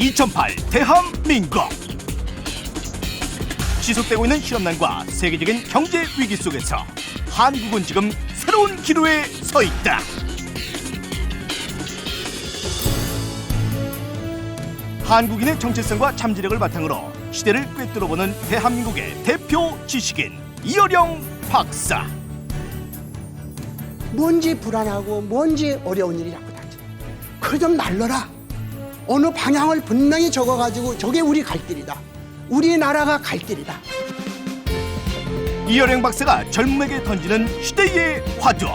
2008 대한민국. 지속되고 있는 실업난과 세계적인 경제 위기 속에서 한국은 지금 새로운 기로에 서 있다. 한국인의 정체성과 잠재력을 바탕으로 시대를 꿰뚫어보는 대한민국의 대표 지식인 이어령 박사. 뭔지 불안하고 뭔지 어려운 일이 자꾸 닥쳐. 그걸 좀 날려라. 어느 방향을 분명히 적어가지고 저게 우리 갈 길이다. 우리나라가 갈 길이다. 이어령 박사가 젊음에게 던지는 시대의 화두.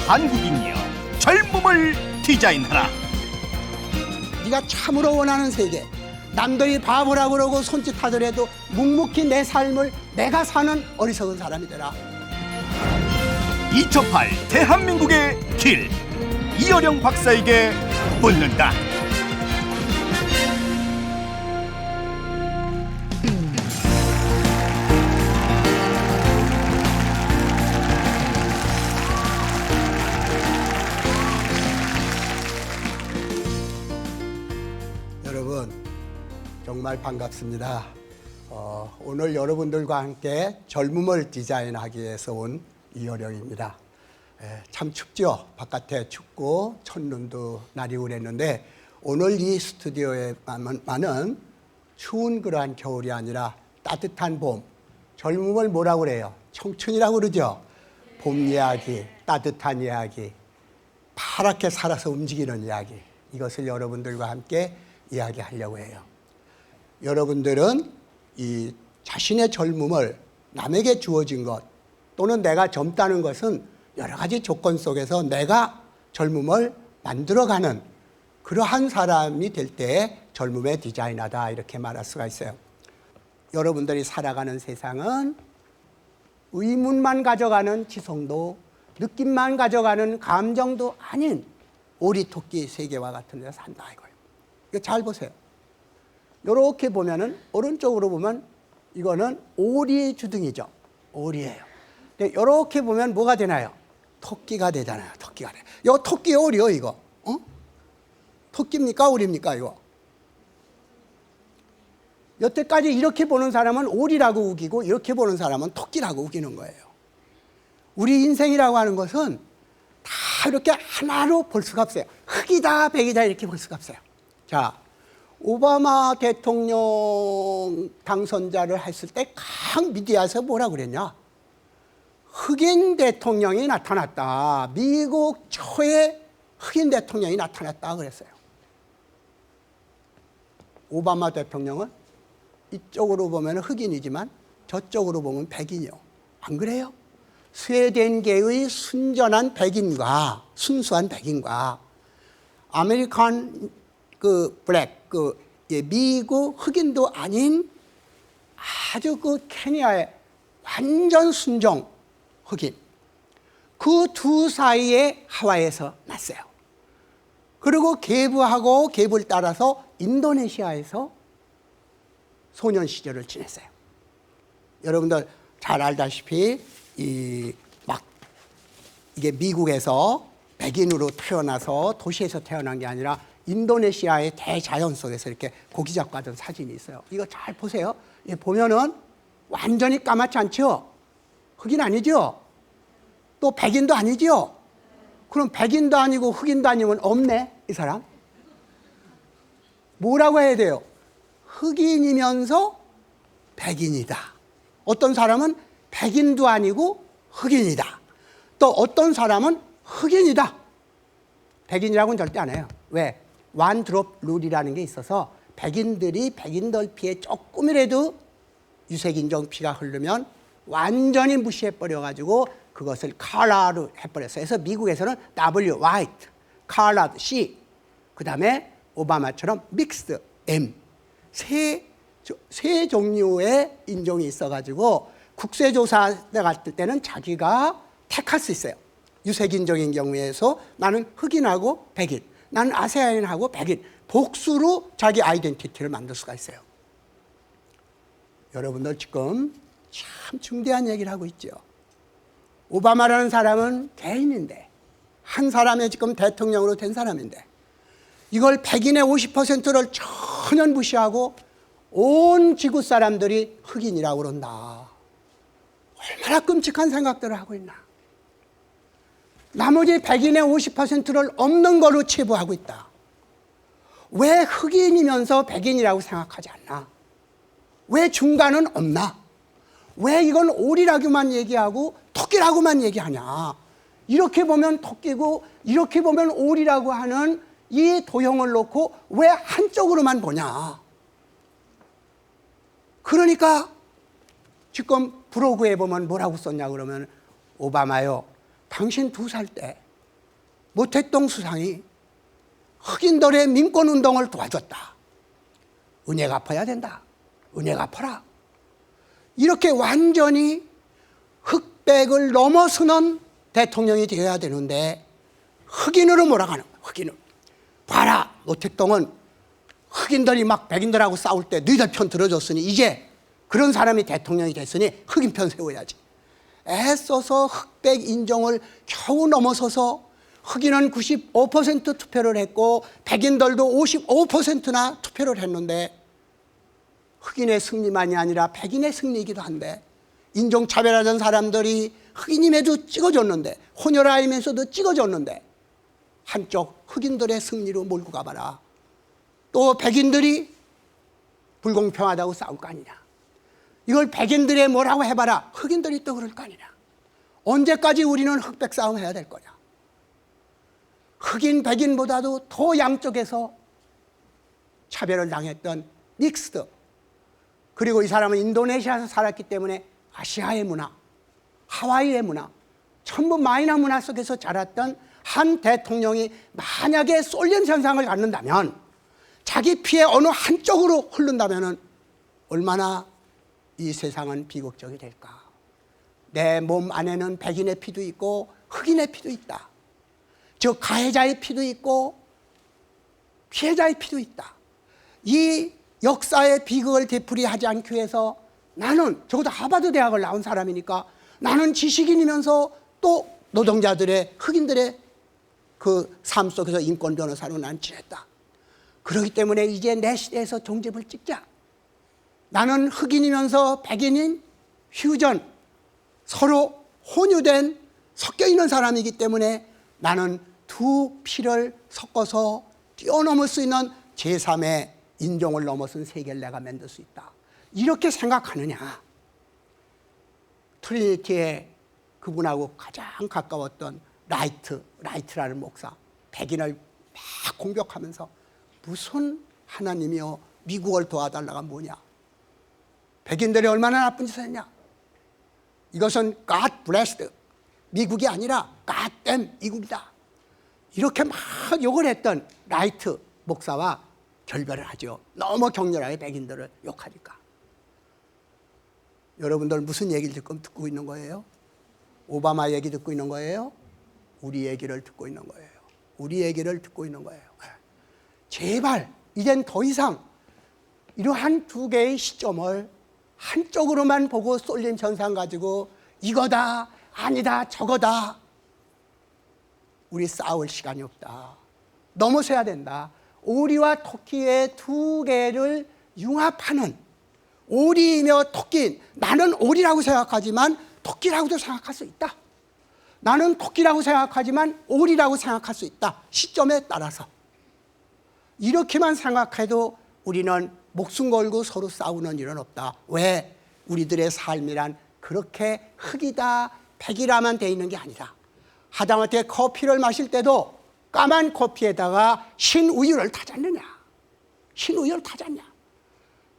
한국인이여 젊음을 디자인하라. 네가 참으로 원하는 세계, 남들이 바보라고 그러고 손짓하더라도 묵묵히 내 삶을 내가 사는 어리석은 사람이 되라. 2008 대한민국의 길, 이어령 박사에게 묻는다. 여러분 정말 반갑습니다. 오늘 여러분들과 함께 젊음을 디자인하기 위해서 온 이어령입니다. 참 춥죠. 바깥에 춥고 첫눈도 내리고 그랬는데 오늘 이 스튜디오에만은 추운 그러한 겨울이 아니라 따뜻한 봄, 젊음을 뭐라고 그래요? 청춘이라고 그러죠. 봄 이야기, 따뜻한 이야기, 파랗게 살아서 움직이는 이야기, 이것을 여러분들과 함께 이야기하려고 해요. 여러분들은 이 자신의 젊음을 남에게 주어진 것 또는 내가 젊다는 것은 여러 가지 조건 속에서 내가 젊음을 만들어가는 그러한 사람이 될 때 젊음의 디자이너다 이렇게 말할 수가 있어요. 여러분들이 살아가는 세상은 의문만 가져가는 지성도 느낌만 가져가는 감정도 아닌 오리토끼 세계와 같은 데서 산다 이거예요. 이거 잘 보세요. 이렇게 보면은 오른쪽으로 보면 이거는 오리 주둥이죠. 오리예요. 근데 이렇게 보면 뭐가 되나요? 토끼가 되잖아요. 토끼가 돼. 이거 토끼 오리요 이거. 토끼입니까 오리입니까 이거? 여태까지 이렇게 보는 사람은 오리라고 우기고 이렇게 보는 사람은 토끼라고 우기는 거예요. 우리 인생이라고 하는 것은 다 이렇게 하나로 볼 수가 없어요. 흑이다 백이다 이렇게 볼 수가 없어요. 자, 오바마 대통령 당선자를 했을 때 각 미디어에서 뭐라고 그랬냐? 흑인 대통령이 나타났다. 미국 초에 흑인 대통령이 나타났다 그랬어요. 오바마 대통령은 이쪽으로 보면 흑인이지만 저쪽으로 보면 백인이요. 안 그래요? 스웨덴계의 순전한 백인과 순수한 백인과 아메리칸 블랙 미국 흑인도 아닌 아주 케냐의 완전 순정 흑인 그 두 사이에 하와이에서 났어요. 그리고 계부를 따라서 인도네시아에서 소년 시절을 지냈어요. 여러분들 잘 알다시피 이게 미국에서 백인으로 태어나서 도시에서 태어난 게 아니라 인도네시아의 대자연 속에서 이렇게 고기 잡고 하던 사진이 있어요. 이거 잘 보세요. 보면은 완전히 까맣지 않죠? 흑인 아니죠? 또 백인도 아니죠? 그럼 백인도 아니고 흑인도 아니면 없네, 이 사람? 뭐라고 해야 돼요? 흑인이면서 백인이다. 어떤 사람은 백인도 아니고 흑인이다. 또 어떤 사람은 흑인이다. 백인이라고는 절대 안 해요. 왜? 원드롭 룰이라는 게 있어서 백인들이 백인들 피에 조금이라도 유색인종 피가 흐르면 완전히 무시해버려가지고 그것을 컬러로 해버렸어요. 그래서 미국에서는 W, white, colored, C, 그 다음에 오바마처럼 mixed, M, 세 종류의 인종이 있어가지고 국세조사 갔을 때는 자기가 택할 수 있어요. 유색인종인 경우에서 나는 흑인하고 백인, 나는 아세안인하고 백인, 복수로 자기 아이덴티티를 만들 수가 있어요. 여러분들 지금 참 중대한 얘기를 하고 있죠. 오바마라는 사람은 개인인데 한 사람이 지금 대통령으로 된 사람인데 이걸 백인의 50%를 전혀 무시하고 온 지구 사람들이 흑인이라고 그런다. 얼마나 끔찍한 생각들을 하고 있나. 나머지 백인의 50%를 없는 거로 치부하고 있다. 왜 흑인이면서 백인이라고 생각하지 않나? 왜 중간은 없나? 왜 이건 오리라고만 얘기하고 토끼라고만 얘기하냐? 이렇게 보면 토끼고 이렇게 보면 오리라고 하는 이 도형을 놓고 왜 한쪽으로만 보냐? 그러니까 지금 브로그에 보면 뭐라고 썼냐 그러면, 오바마요, 당신 2살 때 모택동 수상이 흑인들의 민권운동을 도와줬다. 은혜 갚아야 된다. 은혜 갚아라. 이렇게 완전히 흑백을 넘어서는 대통령이 되어야 되는데 흑인으로 몰아가는 거야. 흑인을. 봐라, 모택동은 흑인들이 막 백인들하고 싸울 때 너희들 편 들어줬으니 이제 그런 사람이 대통령이 됐으니 흑인 편 세워야지. 애써서 흑백 인종을 겨우 넘어서서 흑인은 95% 투표를 했고 백인들도 55%나 투표를 했는데 흑인의 승리만이 아니라 백인의 승리이기도 한데, 인종차별하던 사람들이 흑인임에도 찍어줬는데, 혼혈아이면서도 찍어줬는데 한쪽 흑인들의 승리로 몰고 가봐라. 또 백인들이 불공평하다고 싸울 거 아니냐. 이걸 백인들의 뭐라고 해봐라. 흑인들이 또 그럴 거 아니냐. 언제까지 우리는 흑백 싸움 해야 될 거냐. 흑인 백인보다도 더 양쪽에서 차별을 당했던 닉스드, 그리고 이 사람은 인도네시아에서 살았기 때문에 아시아의 문화, 하와이의 문화, 전부 마이너 문화 속에서 자랐던 한 대통령이 만약에 솔련 현상을 갖는다면, 자기 피의 어느 한쪽으로 흐른다면 얼마나 이 세상은 비극적이 될까. 내 몸 안에는 백인의 피도 있고 흑인의 피도 있다. 즉 가해자의 피도 있고 피해자의 피도 있다. 이 역사의 비극을 되풀이하지 않기 위해서 나는 적어도 하버드 대학을 나온 사람이니까 나는 지식인이면서 또 노동자들의, 흑인들의 그 삶 속에서 인권 변호사로 난 지냈다. 그렇기 때문에 이제 내 시대에서 종집을 찍자. 나는 흑인이면서 백인인 퓨전, 서로 혼유된, 섞여 있는 사람이기 때문에 나는 두 피를 섞어서 뛰어넘을 수 있는 제3의 인종을 넘어선 세계를 내가 만들 수 있다. 이렇게 생각하느냐. 트리니티에 그분하고 가장 가까웠던 라이트라는 목사, 백인을 막 공격하면서 무슨 하나님이여 미국을 도와달라가 뭐냐. 백인들이 얼마나 나쁜 짓을 했냐. 이것은 God blessed, 미국이 아니라 God damn 미국이다. 이렇게 막 욕을 했던 라이트 목사와 결별을 하죠. 너무 격렬하게 백인들을 욕하니까. 여러분들 무슨 얘기를 듣고 있는 거예요? 오바마 얘기 듣고 있는 거예요? 우리 얘기를 듣고 있는 거예요. 우리 얘기를 듣고 있는 거예요. 제발 이젠 더 이상 이러한 두 개의 시점을 한쪽으로만 보고 쏠린 현상 가지고 이거다, 아니다, 저거다. 우리 싸울 시간이 없다. 넘어서야 된다. 오리와 토끼의 두 개를 융합하는, 오리이며 토끼, 나는 오리라고 생각하지만 토끼라고도 생각할 수 있다. 나는 토끼라고 생각하지만 오리라고 생각할 수 있다. 시점에 따라서. 이렇게만 생각해도 우리는 목숨 걸고 서로 싸우는 일은 없다. 왜? 우리들의 삶이란 그렇게 흑이다, 백이라만 돼 있는 게 아니라, 하다못해 커피를 마실 때도 까만 커피에다가 흰 우유를 타잖느냐. 흰 우유를 타잖냐.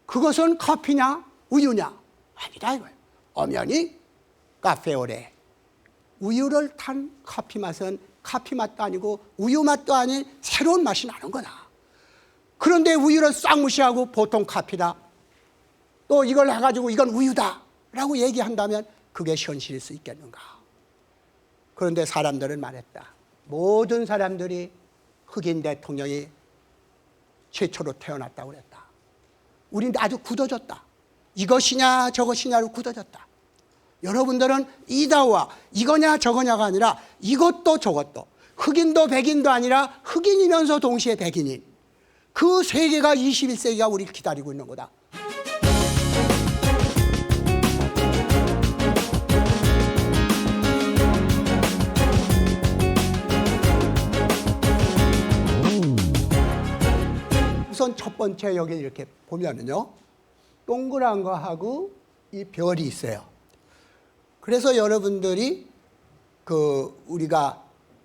그것은 커피냐 우유냐? 아니다 이거예요. 엄연히 카페오레, 우유를 탄 커피 맛은 커피 맛도 아니고 우유 맛도 아닌 새로운 맛이 나는 거다. 그런데 우유를 싹 무시하고 보통 커피다, 또 이걸 해가지고 이건 우유다 라고 얘기한다면 그게 현실일 수 있겠는가. 그런데 사람들은 말했다. 모든 사람들이 흑인 대통령이 최초로 태어났다고 그랬다. 우린 아주 굳어졌다. 이것이냐 저것이냐로 굳어졌다. 여러분들은 이다와 이거냐 저거냐가 아니라 이것도 저것도, 흑인도 백인도 아니라 흑인이면서 동시에 백인인 그 세계가 21세기가 우리를 기다리고 있는 거다. 우선 첫 번째 여기 이렇게 보면은요, 동그란 거하고 이 별이 있어요. 그래서 여러분들이 우리가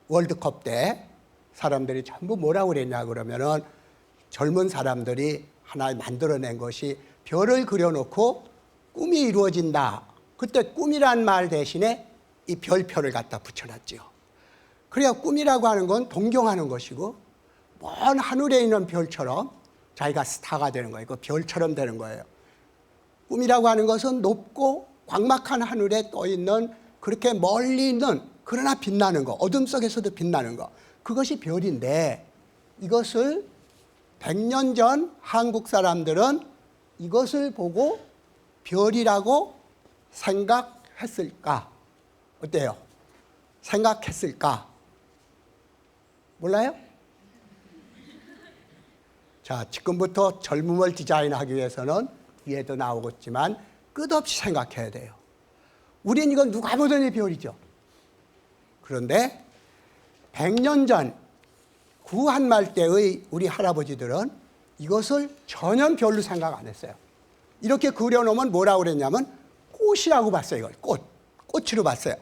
월드컵 때 사람들이 전부 뭐라고 그랬냐 그러면은 젊은 사람들이 하나 만들어낸 것이 별을 그려놓고 꿈이 이루어진다. 그때 꿈이란 말 대신에 이 별표를 갖다 붙여놨죠. 그래야 꿈이라고 하는 건 동경하는 것이고 먼 하늘에 있는 별처럼 자기가 스타가 되는 거예요. 그 별처럼 되는 거예요. 꿈이라고 하는 것은 높고 광막한 하늘에 떠 있는 그렇게 멀리 있는 그러나 빛나는 거, 어둠 속에서도 빛나는 거, 그것이 별인데 이것을 100년 전 한국 사람들은 이것을 보고 별이라고 생각했을까? 어때요? 생각했을까? 몰라요? 자, 지금부터 젊음을 디자인하기 위해서는 위에도 나오겠지만 끝없이 생각해야 돼요. 우린 이건 누가 보던 이 별이죠. 그런데 100년 전 구한말 때의 우리 할아버지들은 이것을 전혀 별로 생각 안 했어요. 이렇게 그려놓으면 뭐라고 그랬냐면 꽃이라고 봤어요. 이걸 꽃으로 봤어요.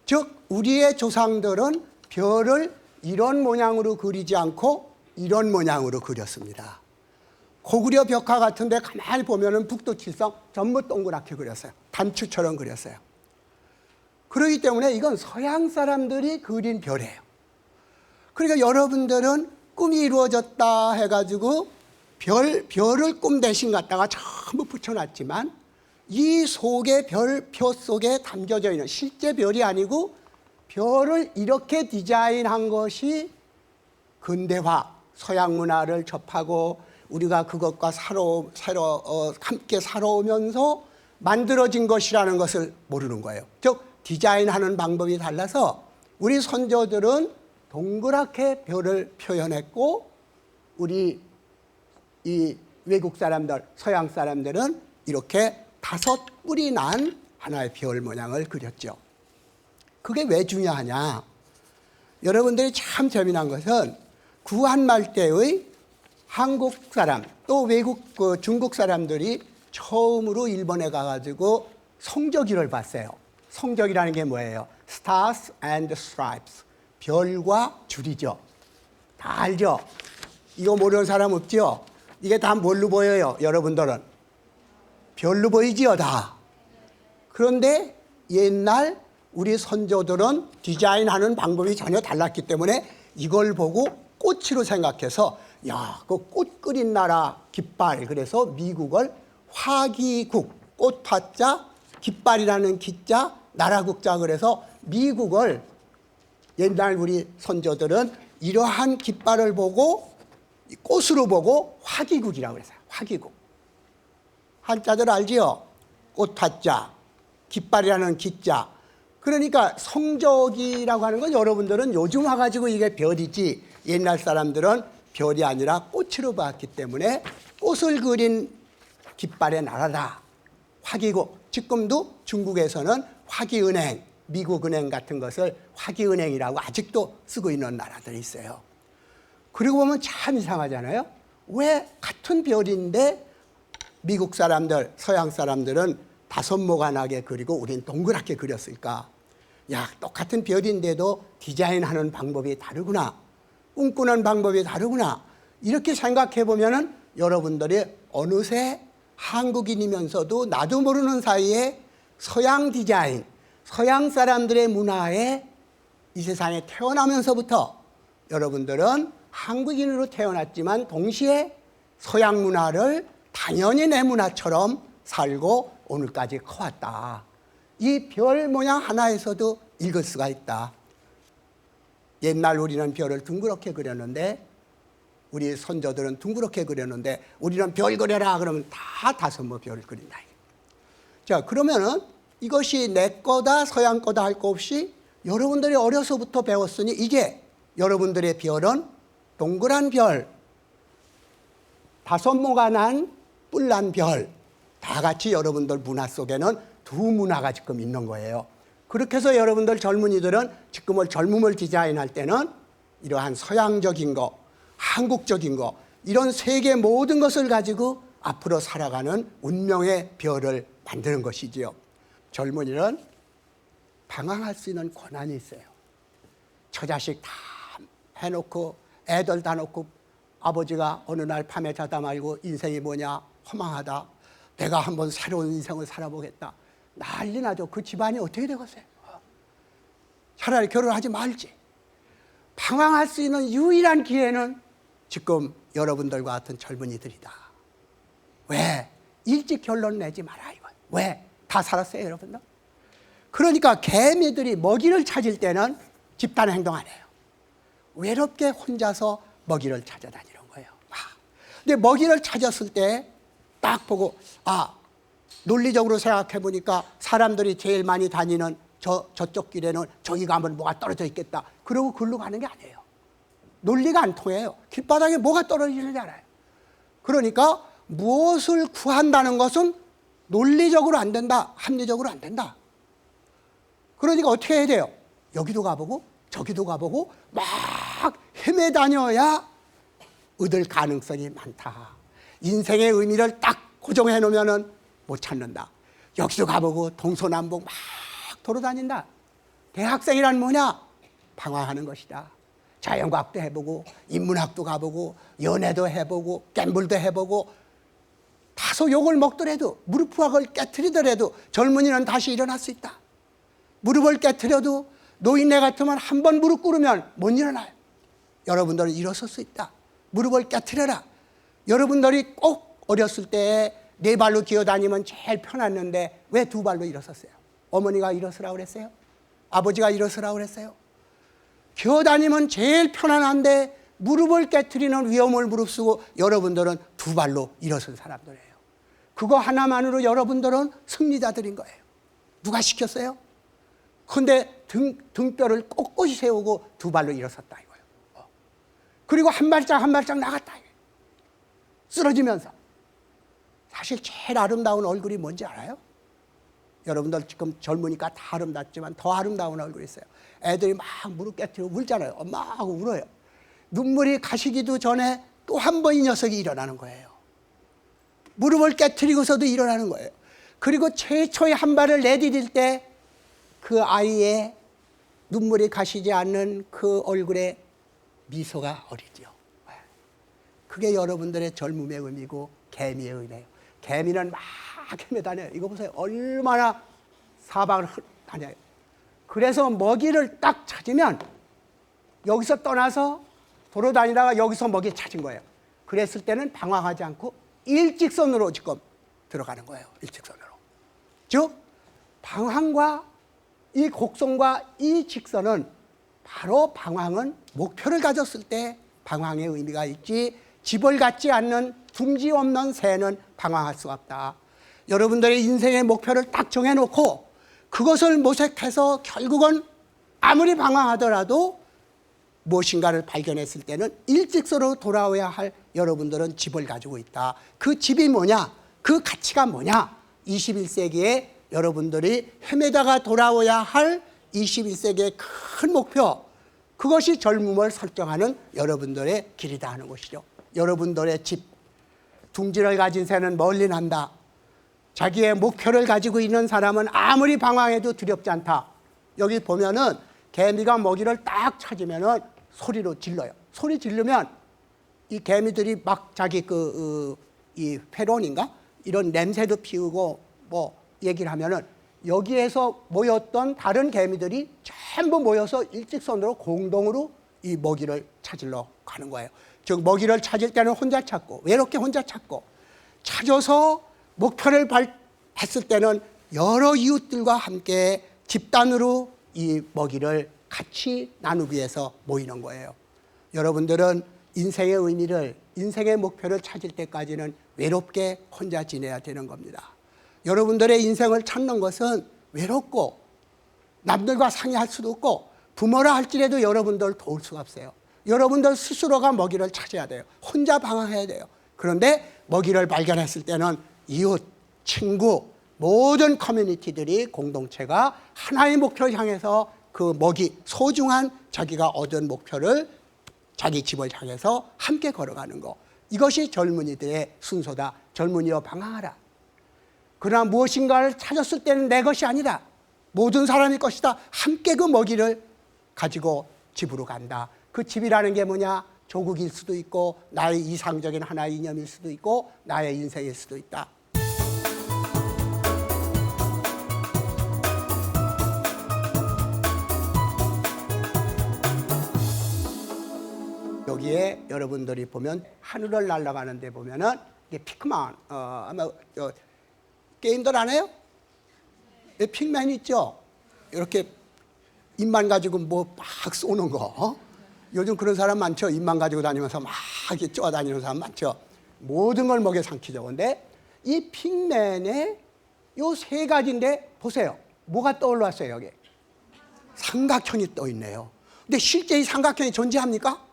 즉 우리의 조상들은 별을 이런 모양으로 그리지 않고 이런 모양으로 그렸습니다. 고구려 벽화 같은데 가만히 보면은 북두칠성 전부 동그랗게 그렸어요. 단추처럼 그렸어요. 그렇기 때문에 이건 서양 사람들이 그린 별이에요. 그러니까 여러분들은 꿈이 이루어졌다 해가지고 별을 꿈 대신 갖다가 전부 붙여놨지만 이 속에 별표 속에 담겨져 있는 실제 별이 아니고 별을 이렇게 디자인한 것이 근대화, 서양 문화를 접하고 우리가 그것과 함께 살아오면서 만들어진 것이라는 것을 모르는 거예요. 즉 디자인하는 방법이 달라서 우리 선조들은 동그랗게 별을 표현했고 우리 이 외국 사람들, 서양 사람들은 이렇게 5뿔이 난 하나의 별 모양을 그렸죠. 그게 왜 중요하냐? 여러분들이 참 재미난 것은 구한말 때의 한국 사람 또 외국 중국 사람들이 처음으로 일본에 가가지고 성조기를 봤어요. 성조기라는 게 뭐예요? Stars and Stripes. 별과 줄이죠. 다 알죠? 이거 모르는 사람 없죠? 이게 다 뭘로 보여요? 여러분들은? 별로 보이지요, 다. 그런데 옛날 우리 선조들은 디자인하는 방법이 전혀 달랐기 때문에 이걸 보고 꽃으로 생각해서 야, 그 꽃 그린 나라 깃발. 그래서 미국을 화기국, 꽃화자, 깃발이라는 기자, 나라국자 그래서 미국을 옛날 우리 선조들은 이러한 깃발을 보고 꽃으로 보고 화기국이라고 그랬어요. 화기국. 한자들 알지요? 꽃화자, 깃발이라는 기자. 그러니까 성조기라고 하는 건 여러분들은 요즘 와가지고 이게 별이지 옛날 사람들은 별이 아니라 꽃으로 봤기 때문에 꽃을 그린 깃발의 나라다. 화기국. 지금도 중국에서는 화기은행, 미국은행 같은 것을 화기은행이라고 아직도 쓰고 있는 나라들이 있어요. 그리고 보면 참 이상하잖아요. 왜 같은 별인데 미국 사람들, 서양 사람들은 5모가 나게 그리고 우린 동그랗게 그렸을까? 야, 똑같은 별인데도 디자인하는 방법이 다르구나. 꿈꾸는 방법이 다르구나. 이렇게 생각해 보면은 여러분들이 어느새 한국인이면서도 나도 모르는 사이에 서양 디자인, 서양 사람들의 문화에 이 세상에 태어나면서부터 여러분들은 한국인으로 태어났지만 동시에 서양 문화를 당연히 내 문화처럼 살고 오늘까지 커왔다. 이 별 모양 하나에서도 읽을 수가 있다. 옛날 우리는 별을 둥그렇게 그렸는데 우리 선조들은 둥그렇게 그렸는데 우리는 별 그려라 그러면 다 5모 별을 그린다. 자, 그러면은 이것이 내 거다 서양 거다 할 거 없이 여러분들이 어려서부터 배웠으니 이게 여러분들의 별은 동그란 별, 5모가 난 뿔난 별, 다 같이 여러분들 문화 속에는 두 문화가 지금 있는 거예요. 그렇게 해서 여러분들 젊은이들은 지금을 젊음을 디자인할 때는 이러한 서양적인 거, 한국적인 거, 이런 세계 모든 것을 가지고 앞으로 살아가는 운명의 별을 만드는 것이지요. 젊은이는 방황할 수 있는 권한이 있어요. 저 자식 다 해놓고 애들 다 놓고 아버지가 어느 날 밤에 자다 말고 인생이 뭐냐 허망하다, 내가 한번 새로운 인생을 살아보겠다, 난리 나죠. 그 집안이 어떻게 되겠어요? 차라리 결혼하지 말지. 방황할 수 있는 유일한 기회는 지금 여러분들과 같은 젊은이들이다. 왜? 일찍 결론 내지 마라 이거. 왜? 다 살았어요 여러분들. 그러니까 개미들이 먹이를 찾을 때는 집단 행동 안 해요. 외롭게 혼자서 먹이를 찾아다니는 거예요. 근데 먹이를 찾았을 때 딱 보고 논리적으로 생각해 보니까 사람들이 제일 많이 다니는 저쪽 길에는 저기 가면 뭐가 떨어져 있겠다. 그러고 글로 가는 게 아니에요. 논리가 안 통해요. 길바닥에 뭐가 떨어지는지 알아요. 그러니까 무엇을 구한다는 것은 논리적으로 안 된다, 합리적으로 안 된다. 그러니까 어떻게 해야 돼요? 여기도 가보고 저기도 가보고 막 헤매다녀야 얻을 가능성이 많다. 인생의 의미를 딱 고정해 놓으면 못 찾는다. 여기도 가보고 동서남북 막 돌아다닌다. 대학생이란 뭐냐? 방황하는 것이다. 자연과학도 해보고 인문학도 가보고 연애도 해보고 갬블도 해보고 다소 욕을 먹더라도 무릎팍을 깨트리더라도 젊은이는 다시 일어날 수 있다. 무릎을 깨트려도 노인네 같으면 한 번 무릎 꿇으면 못 일어나요. 여러분들은 일어설 수 있다. 무릎을 깨트려라. 여러분들이 꼭 어렸을 때 네 발로 기어다니면 제일 편했는데 왜 두 발로 일어섰어요? 어머니가 일어서라고 그랬어요? 아버지가 일어서라고 그랬어요? 기어다니면 제일 편안한데 무릎을 깨트리는 위험을 무릅쓰고 여러분들은 두 발로 일어선 사람들이에요. 그거 하나만으로 여러분들은 승리자들인 거예요. 누가 시켰어요? 그런데 등뼈를 꼿꼿이 세우고 두 발로 일어섰다 이거예요. 그리고 한 발짝 한 발짝 나갔다 이거예요. 쓰러지면서. 사실 제일 아름다운 얼굴이 뭔지 알아요? 여러분들 지금 젊으니까 다 아름답지만 더 아름다운 얼굴이 있어요. 애들이 막 무릎 깨트리고 울잖아요. 엄마 하고 울어요. 눈물이 가시기도 전에 또 한 번 이 녀석이 일어나는 거예요. 무릎을 깨트리고서도 일어나는 거예요. 그리고 최초의 한 발을 내디딜 때 그 아이의 눈물이 가시지 않는 그 얼굴에 미소가 어리죠. 그게 여러분들의 젊음의 의미고 개미의 의미예요. 개미는 막 헤매다녀요. 이거 보세요. 얼마나 사방을 다녀요. 그래서 먹이를 딱 찾으면 여기서 떠나서 돌아다니다가 여기서 먹이 찾은 거예요. 그랬을 때는 방황하지 않고 일직선으로 지금 들어가는 거예요. 일직선으로. 즉 방황과 이 곡선과 이 직선은 바로 방황은 목표를 가졌을 때 방황의 의미가 있지, 집을 갖지 않는 둥지 없는 새는 방황할 수가 없다. 여러분들의 인생의 목표를 딱 정해놓고 그것을 모색해서 결국은 아무리 방황하더라도 무엇인가를 발견했을 때는 일직선으로 돌아와야 할 여러분들은 집을 가지고 있다. 그 집이 뭐냐? 그 가치가 뭐냐? 21세기에 여러분들이 헤매다가 돌아와야 할 21세기의 큰 목표, 그것이 젊음을 설정하는 여러분들의 길이다 하는 것이죠. 여러분들의 집, 둥지를 가진 새는 멀리 난다. 자기의 목표를 가지고 있는 사람은 아무리 방황해도 두렵지 않다. 여기 보면은 개미가 먹이를 딱 찾으면은 소리로 질러요. 소리 지르면 이 개미들이 막 자기 이 페론인가 이런 냄새도 피우고 뭐 얘기를 하면은 여기에서 모였던 다른 개미들이 전부 모여서 일직선으로 공동으로 이 먹이를 찾으러 가는 거예요. 즉 먹이를 찾을 때는 혼자 찾고 외롭게 혼자 찾고 찾아서 목표를 했을 때는 여러 이웃들과 함께 집단으로 이 먹이를 같이 나누기 위해서 모이는 거예요. 여러분들은 인생의 의미를, 인생의 목표를 찾을 때까지는 외롭게 혼자 지내야 되는 겁니다. 여러분들의 인생을 찾는 것은 외롭고 남들과 상의할 수도 없고 부모라 할지라도 여러분들 도울 수가 없어요. 여러분들 스스로가 먹이를 찾아야 돼요. 혼자 방황해야 돼요. 그런데 먹이를 발견했을 때는 이웃, 친구, 모든 커뮤니티들이 공동체가 하나의 목표를 향해서 그 먹이, 소중한 자기가 얻은 목표를 자기 집을 향해서 함께 걸어가는 거. 이것이 젊은이들의 순서다. 젊은이여 방황하라. 그러나 무엇인가를 찾았을 때는 내 것이 아니다. 모든 사람의 것이다. 함께 그 먹이를 가지고 집으로 간다. 그 집이라는 게 뭐냐? 조국일 수도 있고 나의 이상적인 하나의 이념일 수도 있고 나의 인생일 수도 있다. 여기에 여러분들이 보면 하늘을 날아가는 데 보면은 이게 피크만 아마 게임들 안 해요? 픽맨 있죠? 이렇게 입만 가지고 뭐 막 쏘는 거. 요즘 그런 사람 많죠? 입만 가지고 다니면서 막 이렇게 쪼아다니는 사람 많죠? 모든 걸 먹여 삼키죠. 근데 이 픽맨의 요 세 가지인데 보세요. 뭐가 떠올랐어요, 여기? 삼각형이 떠 있네요. 근데 실제 이 삼각형이 존재합니까?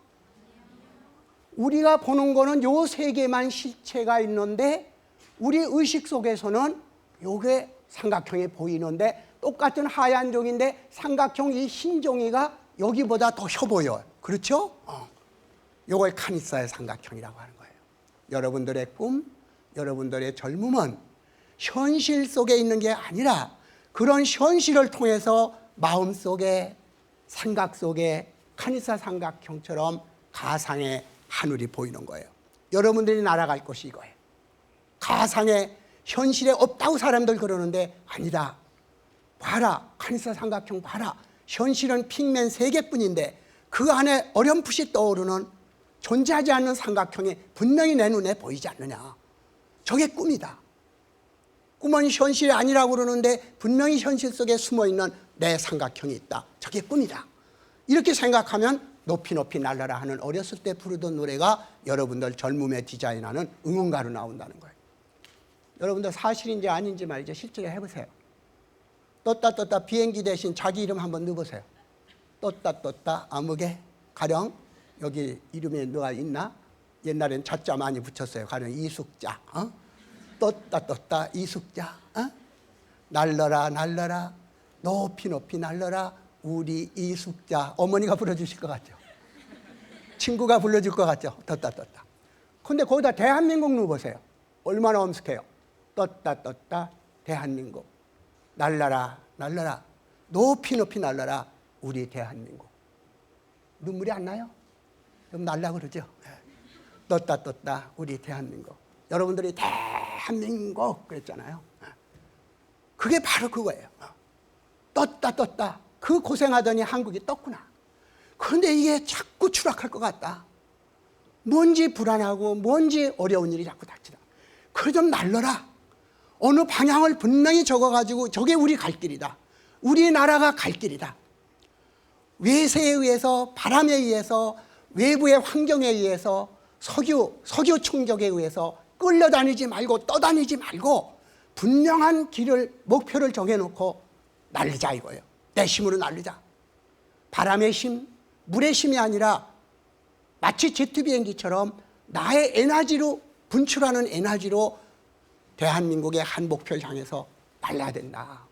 우리가 보는 거는 요 세 개만 실체가 있는데 우리 의식 속에서는 요게 삼각형이 보이는데 똑같은 하얀 종인데 삼각형 이 흰 종이가 여기보다 더 혀 보여요. 그렇죠? 요걸 카니사의 삼각형이라고 하는 거예요. 여러분들의 꿈, 여러분들의 젊음은 현실 속에 있는 게 아니라 그런 현실을 통해서 마음 속에 생각 속에 카니사 삼각형처럼 가상의 하늘이 보이는 거예요. 여러분들이 날아갈 곳이 이거예요. 가상의 현실에 없다고 사람들 그러는데 아니다. 봐라. 카니사 삼각형 봐라. 현실은 픽맨 3개뿐인데 그 안에 어렴풋이 떠오르는 존재하지 않는 삼각형이 분명히 내 눈에 보이지 않느냐. 저게 꿈이다. 꿈은 현실이 아니라고 그러는데 분명히 현실 속에 숨어있는 내 삼각형이 있다. 저게 꿈이다. 이렇게 생각하면 높이 높이 날아라 하는 어렸을 때 부르던 노래가 여러분들 젊음의 디자인하는 응원가로 나온다는 거예요. 여러분들 사실인지 아닌지 말이죠. 실제로 해보세요. 떴다 떴다 비행기 대신 자기 이름 한번 넣어보세요. 떴다 떴다 아무개 가령 여기 이름에 누가 있나? 옛날엔 자자 많이 붙였어요. 가령 이숙자. 떴다 떴다 이숙자. 날러라 날러라 높이 높이 날러라 우리 이숙자. 어머니가 불러주실 것 같죠? 친구가 불러줄 것 같죠? 떴다 떴다. 근데 거기다 대한민국 넣어보세요. 얼마나 엄숙해요. 떴다 떴다 대한민국. 날라라 날라라 높이 높이 날라라 우리 대한민국. 눈물이 안 나요? 좀 날라 그러죠? 떴다 떴다 우리 대한민국. 여러분들이 대한민국 그랬잖아요. 그게 바로 그거예요. 떴다 떴다 그 고생하더니 한국이 떴구나. 그런데 이게 자꾸 추락할 것 같다. 뭔지 불안하고 뭔지 어려운 일이 자꾸 닥치다. 그래 좀 날러라. 어느 방향을 분명히 적어가지고 저게 우리 갈 길이다. 우리나라가 갈 길이다. 외세에 의해서 바람에 의해서 외부의 환경에 의해서 석유 충격에 의해서 끌려다니지 말고 떠다니지 말고 분명한 길을 목표를 정해놓고 날리자 이거예요. 내 힘으로 날리자. 바람의 힘, 물의 힘이 아니라 마치 제트 비행기처럼 나의 에너지로 분출하는 에너지로 대한민국의 한 목표를 향해서 날려야 된다.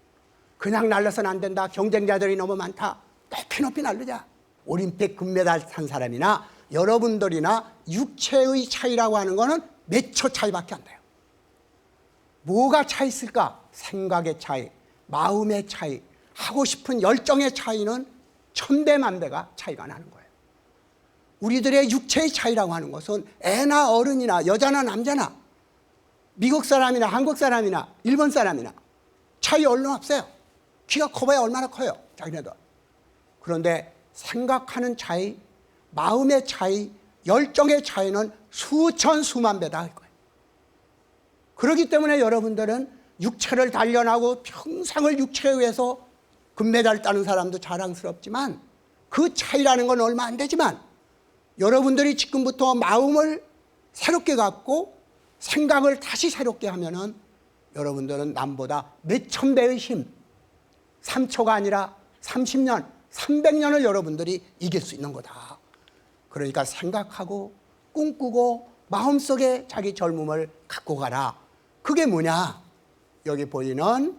그냥 날려서는 안 된다. 경쟁자들이 너무 많다. 높이 높이 날리자. 올림픽 금메달 탄 사람이나 여러분들이나 육체의 차이라고 하는 거는 몇 초 차이밖에 안 돼요. 뭐가 차이 있을까? 생각의 차이, 마음의 차이, 하고 싶은 열정의 차이는 천배 만배가 차이가 나는 거예요. 우리들의 육체의 차이라고 하는 것은 애나 어른이나 여자나 남자나 미국 사람이나 한국 사람이나 일본 사람이나 차이 얼마 없어요. 키가 커봐야 얼마나 커요, 자기네들. 그런데 생각하는 차이, 마음의 차이, 열정의 차이는 수천 수만 배다 할 거예요. 그렇기 때문에 여러분들은 육체를 단련하고 평생을 육체에 의해서 금메달 따는 사람도 자랑스럽지만 그 차이라는 건 얼마 안 되지만 여러분들이 지금부터 마음을 새롭게 갖고 생각을 다시 새롭게 하면은 여러분들은 남보다 몇천 배의 힘, 3초가 아니라 30년, 300년을 여러분들이 이길 수 있는 거다. 그러니까 생각하고 꿈꾸고 마음속에 자기 젊음을 갖고 가라. 그게 뭐냐? 여기 보이는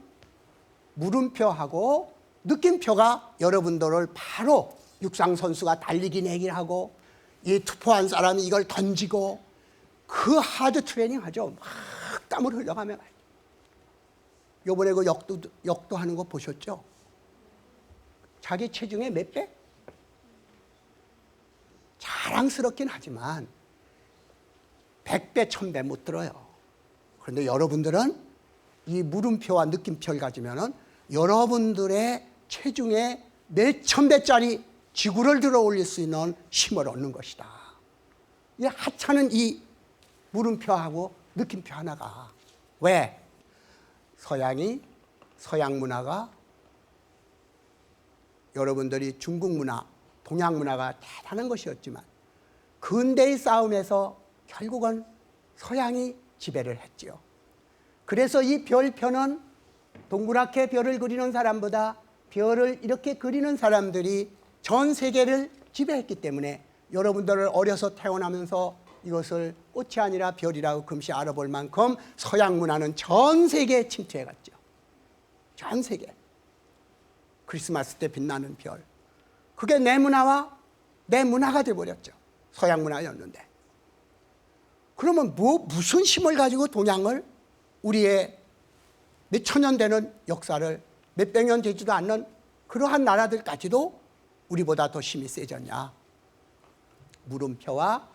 물음표하고 느낌표가 여러분들을 바로 육상 선수가 달리기 내기를 하고 이 투포한 사람이 이걸 던지고 그 하드 트레이닝 하죠. 막 땀을 흘려가며 요번에 그 역도 하는 거 보셨죠? 자기 체중의 몇 배? 자랑스럽긴 하지만 100배, 1000배 못 들어요. 그런데 여러분들은 이 물음표와 느낌표를 가지면은 여러분들의 체중의 몇천 배짜리 지구를 들어 올릴 수 있는 힘을 얻는 것이다. 이 하찮은 이 물음표하고 느낌표 하나가 왜? 서양 문화가 여러분들이 중국 문화, 동양 문화가 대단한 것이었지만 근대의 싸움에서 결국은 서양이 지배를 했지요. 그래서 이 별표는 동그랗게 별을 그리는 사람보다 별을 이렇게 그리는 사람들이 전 세계를 지배했기 때문에 여러분들을 어려서 태어나면서 이것을 꽃이 아니라 별이라고 금시 알아볼 만큼 서양 문화는 전 세계에 침투해갔죠. 전 세계. 크리스마스 때 빛나는 별. 그게 내 문화가 돼버렸죠. 서양 문화였는데. 그러면 무슨 힘을 가지고 동양을 우리의 몇천 년 되는 역사를 몇백 년 되지도 않는 그러한 나라들까지도 우리보다 더 힘이 세졌냐. 물음표와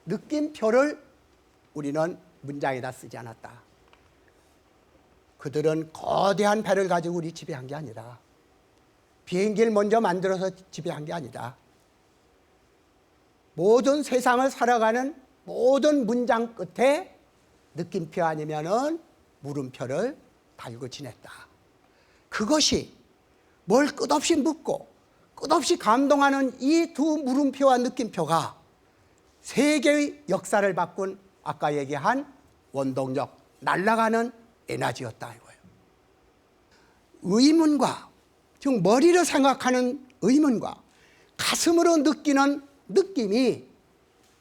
느낌표를 우리는 문장에다 쓰지 않았다. 그들은 거대한 배를 가지고 우리 지배한 게 아니라 비행기를 먼저 만들어서 지배한 게 아니다. 모든 세상을 살아가는 모든 문장 끝에 느낌표 아니면은 물음표를 달고 지냈다. 그것이 뭘 끝없이 묻고 끝없이 감동하는 이 두 물음표와 느낌표가 세계의 역사를 바꾼 아까 얘기한 원동력, 날아가는 에너지였다 이거예요. 의문과, 즉 머리로 생각하는 의문과 가슴으로 느끼는 느낌이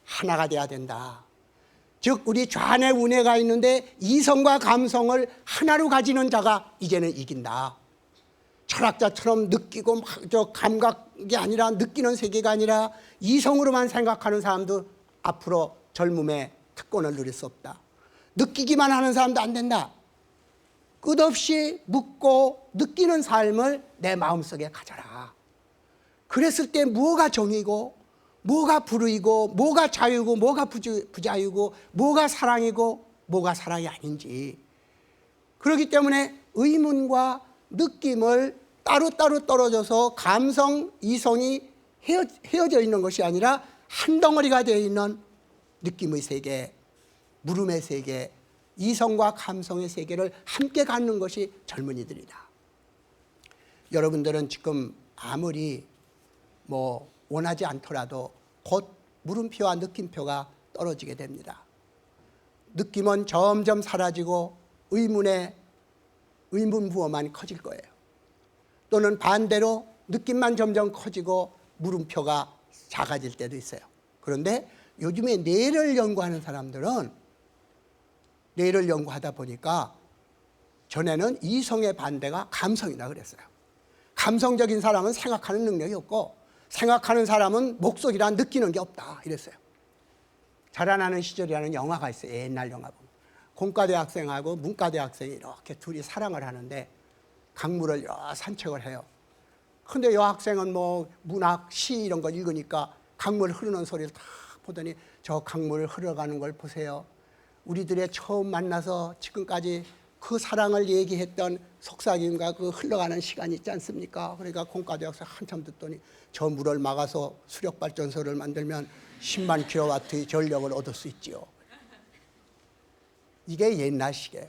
하나가 돼야 된다. 즉 우리 좌뇌 우뇌가 있는데 이성과 감성을 하나로 가지는 자가 이제는 이긴다. 철학자처럼 느끼고 감각이 아니라 느끼는 세계가 아니라 이성으로만 생각하는 사람도 앞으로 젊음의 특권을 누릴 수 없다. 느끼기만 하는 사람도 안 된다. 끝없이 묻고 느끼는 삶을 내 마음속에 가져라. 그랬을 때 뭐가 정의고 뭐가 불의고 뭐가 자유고 뭐가 부자유고 뭐가 사랑이고 뭐가 사랑이 아닌지. 그렇기 때문에 의문과 느낌을 따로따로 떨어져서 감성, 이성이 헤어져 있는 것이 아니라 한 덩어리가 되어 있는 느낌의 세계, 물음의 세계, 이성과 감성의 세계를 함께 갖는 것이 젊은이들이다. 여러분들은 지금 아무리 원하지 않더라도 곧 물음표와 느낌표가 떨어지게 됩니다. 느낌은 점점 사라지고 의문 부호만 커질 거예요. 또는 반대로 느낌만 점점 커지고 물음표가 작아질 때도 있어요. 그런데 요즘에 뇌를 연구하는 사람들은 뇌를 연구하다 보니까 전에는 이성의 반대가 감성이다 그랬어요. 감성적인 사람은 생각하는 능력이 없고 생각하는 사람은 목소리라 느끼는 게 없다 이랬어요. 자라나는 시절이라는 영화가 있어요. 옛날 영화 보면. 공과대 학생하고 문과대 학생이 이렇게 둘이 사랑을 하는데 강물을 여러 산책을 해요. 그런데 여학생은 문학, 시 이런 거 읽으니까 강물 흐르는 소리를 딱 보더니 저 강물 흘러가는 걸 보세요. 우리들의 처음 만나서 지금까지 그 사랑을 얘기했던 속삭임과 그 흘러가는 시간이 있지 않습니까? 그러니까 공과대 학생 한참 듣더니 저 물을 막아서 수력발전소를 만들면 10만 킬로와트의 전력을 얻을 수 있지요. 이게 옛날식이에요.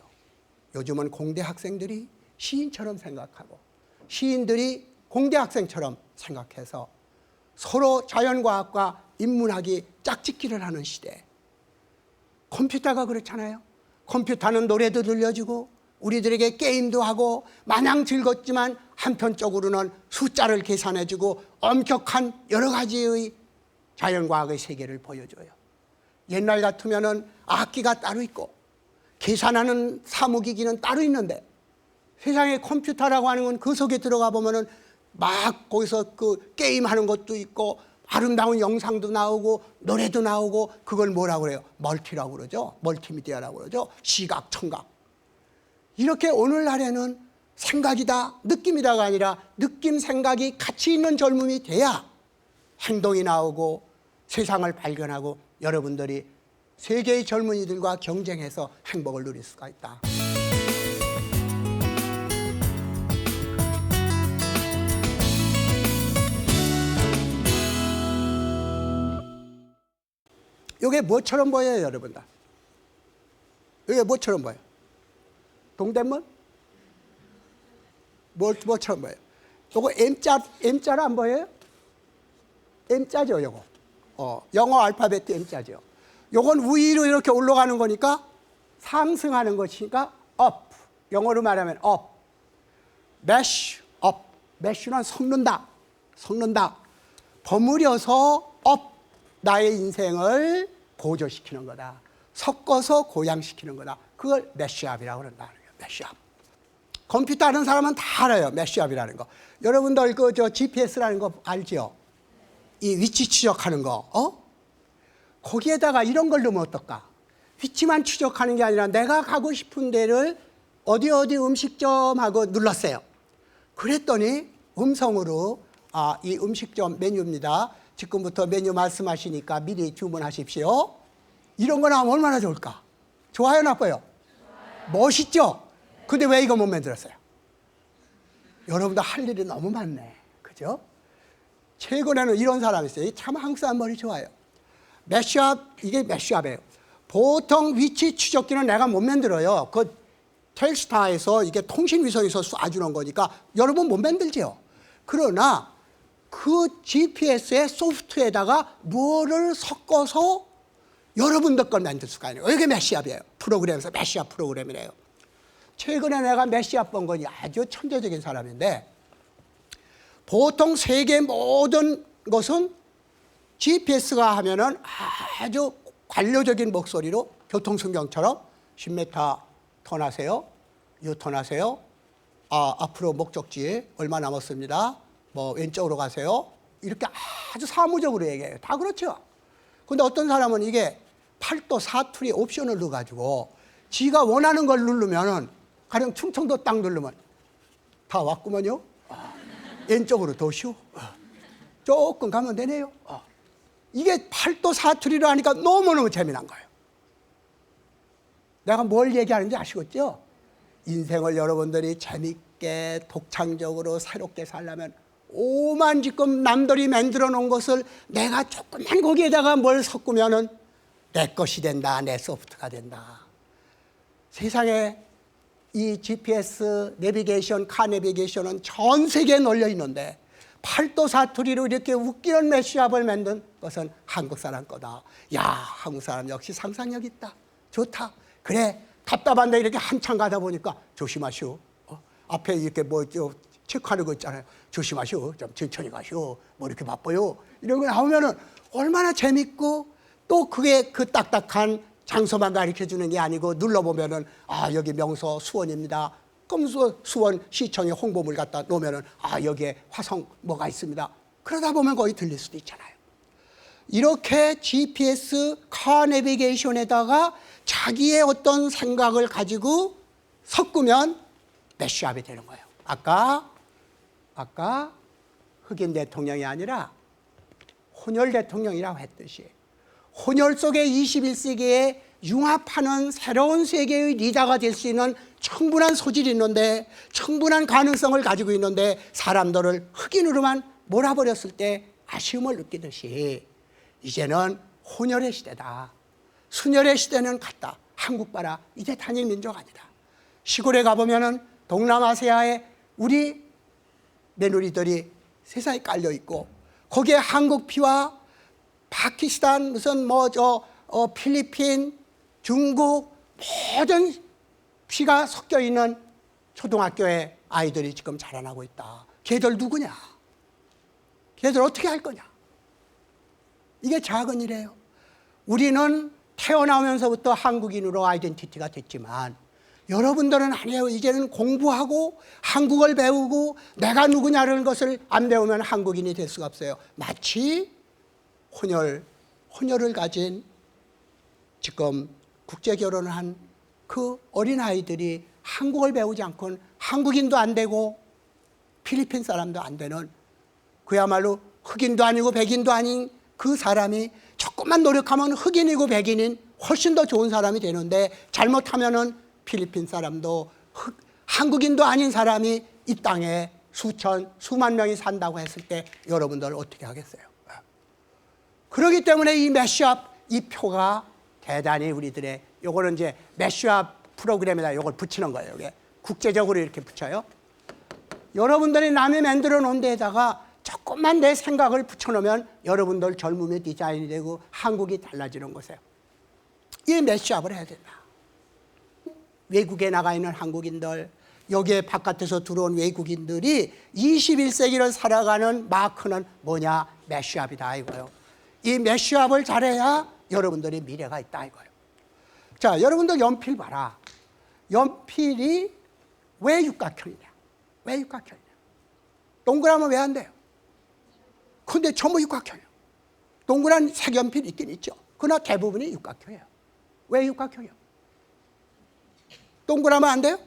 요즘은 공대 학생들이 시인처럼 생각하고 시인들이 공대 학생처럼 생각해서 서로 자연과학과 인문학이 짝짓기를 하는 시대. 컴퓨터가 그렇잖아요. 컴퓨터는 노래도 들려주고 우리들에게 게임도 하고 마냥 즐겁지만 한편적으로는 숫자를 계산해주고 엄격한 여러 가지의 자연과학의 세계를 보여줘요. 옛날 같으면은 악기가 따로 있고 계산하는 사무기기는 따로 있는데 세상에 컴퓨터라고 하는 건 그 속에 들어가 보면은 막 거기서 그 게임하는 것도 있고 아름다운 영상도 나오고 노래도 나오고 그걸 뭐라고 그래요? 멀티라고 그러죠. 멀티미디어라고 그러죠. 시각, 청각. 이렇게 오늘날에는 생각이다, 느낌이다가 아니라 느낌, 생각이 같이 있는 젊음이 돼야 행동이 나오고 세상을 발견하고 여러분들이 세계의 젊은이들과 경쟁해서 행복을 누릴 수가 있다. 이게 뭐처럼 보여요, 여러분들? 이게 뭐처럼 보여요? 동대문? 뭐처럼 보여요? 요거 M자로 안 보여요? M자죠, 요거. 영어 알파벳 M자죠. 요건 위로 이렇게 올라가는 거니까 상승하는 것이니까 up. 영어로 말하면 up. mesh up. mesh는 섞는다. 버무려서 up. 나의 인생을 고조시키는 거다. 섞어서 고양시키는 거다. 그걸 메쉬업이라고 그런다는 거예요. 메쉬업. 컴퓨터 하는 사람은 다 알아요. 메쉬업이라는 거. 여러분들 GPS라는 거 알죠? 이 위치 추적하는 거. 거기에다가 이런 걸 넣으면 어떨까? 위치만 추적하는 게 아니라 내가 가고 싶은 데를 어디 음식점하고 눌렀어요. 그랬더니 음성으로 이 음식점 메뉴입니다. 지금부터 메뉴 말씀하시니까 미리 주문하십시오. 이런 거 나오면 얼마나 좋을까? 좋아요, 나빠요? 멋있죠? 근데 왜 이거 못 만들었어요? 여러분들 할 일이 너무 많네. 그죠? 최근에는 이런 사람이 있어요. 참 한국 사람 머리 좋아요. 메쉬업, 이게 메쉬업이에요. 보통 위치 추적기는 내가 못 만들어요. 그 텔스타에서 이게 통신위성에서 쏴주는 거니까 여러분 못 만들죠. 그러나 그 GPS의 소프트에다가 뭐를 섞어서 여러분들 걸 만들 수가 있는 거예요. 이게 메쉬업이에요. 프로그램에서 메쉬업 프로그램이래요. 최근에 내가 메쉬업 본 건이 아주 천재적인 사람인데 보통 세계 모든 것은 GPS가 하면은 아주 관료적인 목소리로 교통순경처럼 10m 턴하세요. 유턴하세요. 앞으로 목적지 얼마 남았습니다. 왼쪽으로 가세요. 이렇게 아주 사무적으로 얘기해요. 다 그렇죠. 근데 어떤 사람은 이게 8도 사투리 옵션을 넣어가지고 지가 원하는 걸 누르면은 가령 충청도 딱 누르면 다 왔구먼요. 왼쪽으로 도시오. 조금 가면 되네요. 이게 8도 사투리로 하니까 너무너무 재미난 거예요. 내가 뭘 얘기하는지 아시겠죠? 인생을 여러분들이 재밌게 독창적으로 새롭게 살려면 오만 지금 남들이 만들어 놓은 것을 내가 조금만 거기에다가 뭘 섞으면은 내 것이 된다. 내 소프트가 된다. 세상에 이 GPS 내비게이션, 카 내비게이션은 전 세계에 널려 있는데 8도 사투리로 이렇게 웃기는 메쉬업을 만든 것은 한국 사람 거다. 야, 한국 사람 역시 상상력 있다. 좋다. 그래, 답답한데 이렇게 한참 가다 보니까 조심하시오. 앞에 이렇게 체크하는 거 있잖아요. 조심하시오. 좀 천천히 가시오. 이렇게 바빠요. 이런 거 나오면은 얼마나 재밌고 또 그게 그 딱딱한 장소만 가르쳐 주는 게 아니고 눌러보면은 여기 명소 수원입니다. 그럼 수원 시청에 홍보물 갖다 놓으면은 여기에 화성 뭐가 있습니다. 그러다 보면 거기 들릴 수도 있잖아요. 이렇게 GPS 카 내비게이션에다가 자기의 어떤 생각을 가지고 섞으면 메쉬업이 되는 거예요. 아까 흑인 대통령이 아니라 혼혈 대통령이라고 했듯이 혼혈 속에 21세기에 융합하는 새로운 세계의 리더가 될 수 있는 충분한 소질이 있는데 충분한 가능성을 가지고 있는데 사람들을 흑인으로만 몰아버렸을 때 아쉬움을 느끼듯이 이제는 혼혈의 시대다. 순혈의 시대는 갔다. 한국 봐라. 이제 단일 민족 아니다. 시골에 가보면은 동남아시아에 우리 며느리들이 세상에 깔려 있고 거기에 한국 피와 파키스탄 무슨 필리핀, 중국 모든 피가 섞여 있는 초등학교에 아이들이 지금 자라나고 있다. 걔들 누구냐? 걔들 어떻게 할 거냐? 이게 작은 일이에요. 우리는 태어나면서부터 한국인으로 아이덴티티가 됐지만 여러분들은 아니에요. 이제는 공부하고 한국어를 배우고 내가 누구냐는 것을 안 배우면 한국인이 될 수가 없어요. 마치 혼혈을 가진 지금 국제 결혼을 한 그 어린아이들이 한국어를 배우지 않고는 한국인도 안 되고 필리핀 사람도 안 되는, 그야말로 흑인도 아니고 백인도 아닌 그 사람이 조금만 노력하면 흑인이고 백인인 훨씬 더 좋은 사람이 되는데, 잘못하면은 필리핀 사람도 한국인도 아닌 사람이 이 땅에 수만 명이 산다고 했을 때 여러분들 어떻게 하겠어요? 그렇기 때문에 이 매시업, 이 표가 대단히 우리들의, 요거는 이제 매시업 프로그램에다 요걸 붙이는 거예요. 이게 국제적으로 이렇게 붙여요. 여러분들이 남이 만들어 놓은 데에다가 조금만 내 생각을 붙여놓으면 여러분들 젊음의 디자인이 되고 한국이 달라지는 거예요. 이 매시업을 해야 된다. 외국에 나가 있는 한국인들, 여기에 바깥에서 들어온 외국인들이 21세기를 살아가는 마크는 뭐냐? 매시업이다 이거예요. 이 매시업을 잘해야 여러분들의 미래가 있다 이거예요. 자, 여러분들 연필 봐라. 연필이 왜 육각형이냐? 왜 육각형이냐? 동그라면 왜 안 돼요? 근데 전부 육각형이에요. 동그란 색연필 있긴 있죠. 그러나 대부분이 육각형이에요. 왜 육각형이에요? 동그라면 안 돼요?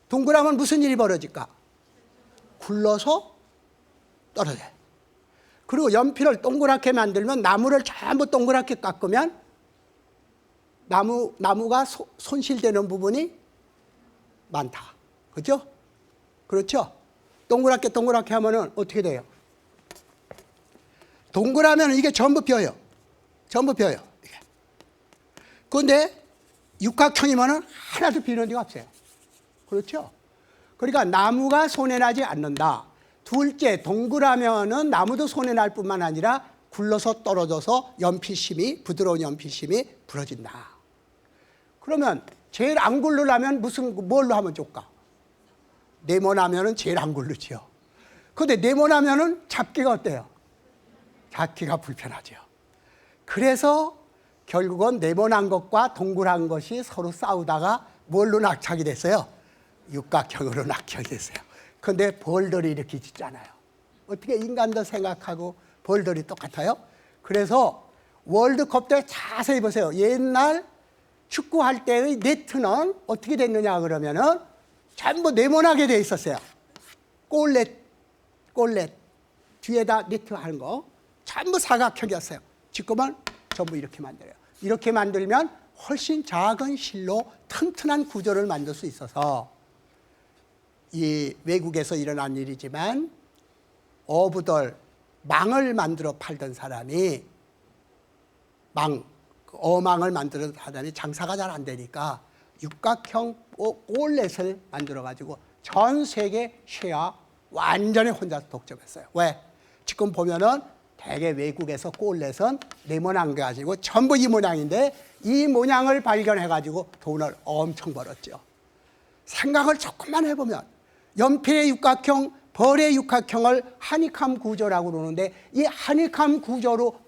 동그라면 무슨 일이 벌어질까? 굴러서 떨어져요. 그리고 연필을 동그랗게 만들면, 나무를 전부 동그랗게 깎으면 나무가 손실되는 부분이 많다. 그렇죠? 그렇죠? 동그랗게 하면은 어떻게 돼요? 동그라면 이게 전부 펴요. 전부 펴요. 그런데 육각형이면은 하나도 비는 데가 없어요. 그렇죠? 그러니까 나무가 손해나지 않는다. 둘째, 동그라면은 나무도 손해날 뿐만 아니라 굴러서 떨어져서 연필심이, 부드러운 연필심이 부러진다. 그러면 제일 안 굴르려면 뭘로 하면 좋을까? 네모나면은 제일 안 굴르죠. 그런데 네모나면은 잡기가 어때요? 잡기가 불편하죠. 그래서 결국은 네모난 것과 동그란 것이 서로 싸우다가 뭘로 낙착이 됐어요? 육각형으로 낙착이 됐어요. 그런데 벌들이 이렇게 짓잖아요. 어떻게 인간도 생각하고 벌들이 똑같아요? 그래서 월드컵 때 자세히 보세요. 옛날 축구할 때의 네트는 어떻게 됐느냐 그러면은 전부 네모나게 돼 있었어요. 골렛 뒤에다 네트 하는 거 전부 사각형이었어요. 지금은 전부 이렇게 만들어요. 이렇게 만들면 훨씬 작은 실로 튼튼한 구조를 만들 수 있어서, 이 외국에서 일어난 일이지만 어부들 망을 만들어 팔던 사람이 어망을 만드는 사람이 장사가 잘 안 되니까 육각형 골렛을 만들어 가지고 전 세계 쉐어 완전히 혼자서 독점했어요. 왜? 지금 보면은 대개 외국에서 골렛은 네모난 거 가지고 전부 이 모양인데, 이 모양을 발견해 가지고 돈을 엄청 벌었죠. 생각을 조금만 해보면 연필의 육각형, 벌의 육각형을 하니캄 구조라고 그러는데, 이 하니캄 구조로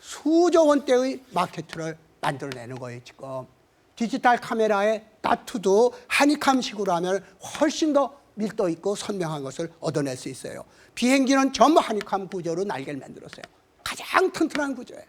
수조 원대의 마케트를 만들어내는 거예요. 지금 디지털 카메라의 다투도 하니캄식으로 하면 훨씬 더 밀도 있고 선명한 것을 얻어낼 수 있어요. 비행기는 전부 하니캄 구조로 날개를 만들었어요. 가장 튼튼한 구조예요.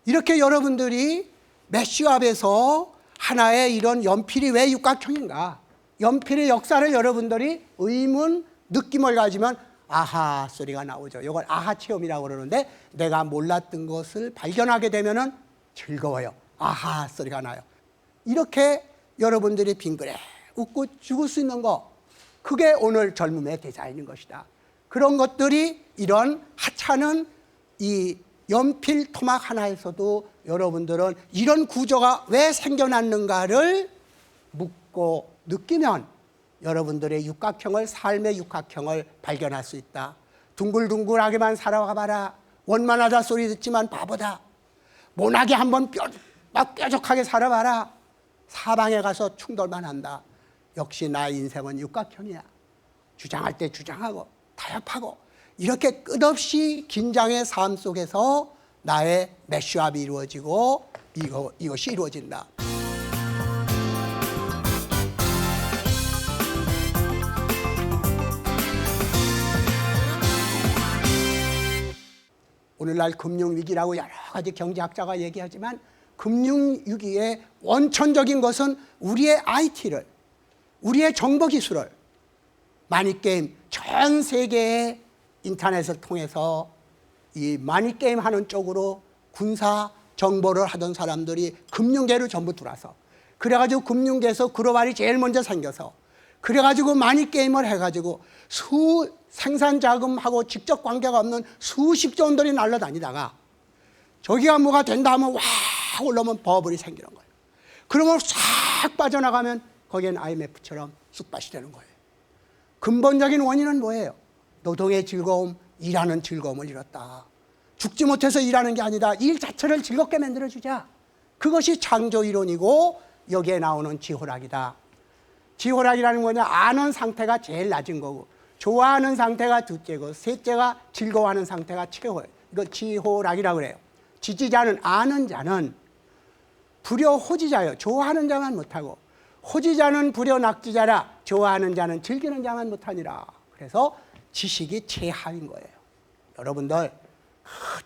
이렇게 여러분들이 매시업에서 하나의 이런 연필이 왜 육각형인가, 연필의 역사를 여러분들이 의문, 느낌을 가지면 아하 소리가 나오죠. 이걸 아하 체험이라고 그러는데, 내가 몰랐던 것을 발견하게 되면은 즐거워요. 아하 소리가 나요. 이렇게 여러분들이 빙그레 웃고 죽을 수 있는 거, 그게 오늘 젊음의 디자인인 것이다. 그런 것들이 이런 하찮은 이 연필 토막 하나에서도 여러분들은 이런 구조가 왜 생겨났는가를 묻고 느끼면 여러분들의 육각형을, 삶의 육각형을 발견할 수 있다. 둥글둥글하게만 살아가봐라. 원만하다 소리 듣지만 바보다. 모나게 한번 뾰족하게 살아봐라. 사방에 가서 충돌만 한다. 역시 나의 인생은 육각형이야. 주장할 때 주장하고 타협하고 이렇게 끝없이 긴장의 삶 속에서 나의 매시업이 이루어지고 이것이 이루어진다. 오늘날 금융위기라고 여러 가지 경제학자가 얘기하지만 금융위기의 원천적인 것은 우리의 IT를, 우리의 정보기술을 마니게임, 전 세계의 인터넷을 통해서 이 마니게임 하는 쪽으로 군사 정보를 하던 사람들이 금융계를 전부 들어와서, 그래가지고 금융계에서 글로벌이 제일 먼저 생겨서, 그래가지고 마니게임을 해가지고 생산자금하고 직접 관계가 없는 수십조 원들이 날아다니다가 저기가 뭐가 된다 하면 와 올라오면 버블이 생기는 거예요. 그러면 싹 빠져나가면 거기엔 IMF처럼 쑥밭이 되는 거예요. 근본적인 원인은 뭐예요? 노동의 즐거움, 일하는 즐거움을 잃었다. 죽지 못해서 일하는 게 아니다. 일 자체를 즐겁게 만들어주자. 그것이 창조이론이고 여기에 나오는 지호락이다. 지호락이라는 거냐, 아는 상태가 제일 낮은 거고 좋아하는 상태가 둘째고 셋째가 즐거워하는 상태가 최고예요. 이걸 지호락이라고 그래요. 지지자는, 아는 자는 불효호지자예요. 좋아하는 자만 못하고, 호지자는 불효낙지자라, 좋아하는 자는 즐기는 자만 못하니라. 그래서 지식이 최하인 거예요. 여러분들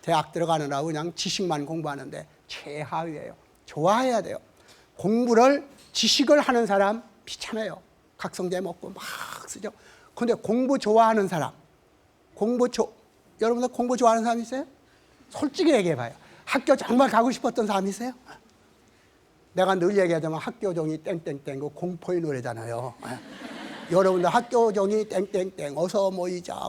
대학 들어가느라고 그냥 지식만 공부하는데 최하위예요. 좋아해야 돼요. 공부를, 지식을 하는 사람 비참해요. 각성제 먹고 막 쓰죠. 근데 공부 좋아하는 사람, 여러분들 공부 좋아하는 사람 있어요? 솔직히 얘기해봐요. 학교 정말 가고 싶었던 사람 있어요? 내가 늘 얘기하자면 학교 종이 땡땡땡 그 공포의 노래잖아요. 여러분들 학교 종이 땡땡땡 어서 모이자.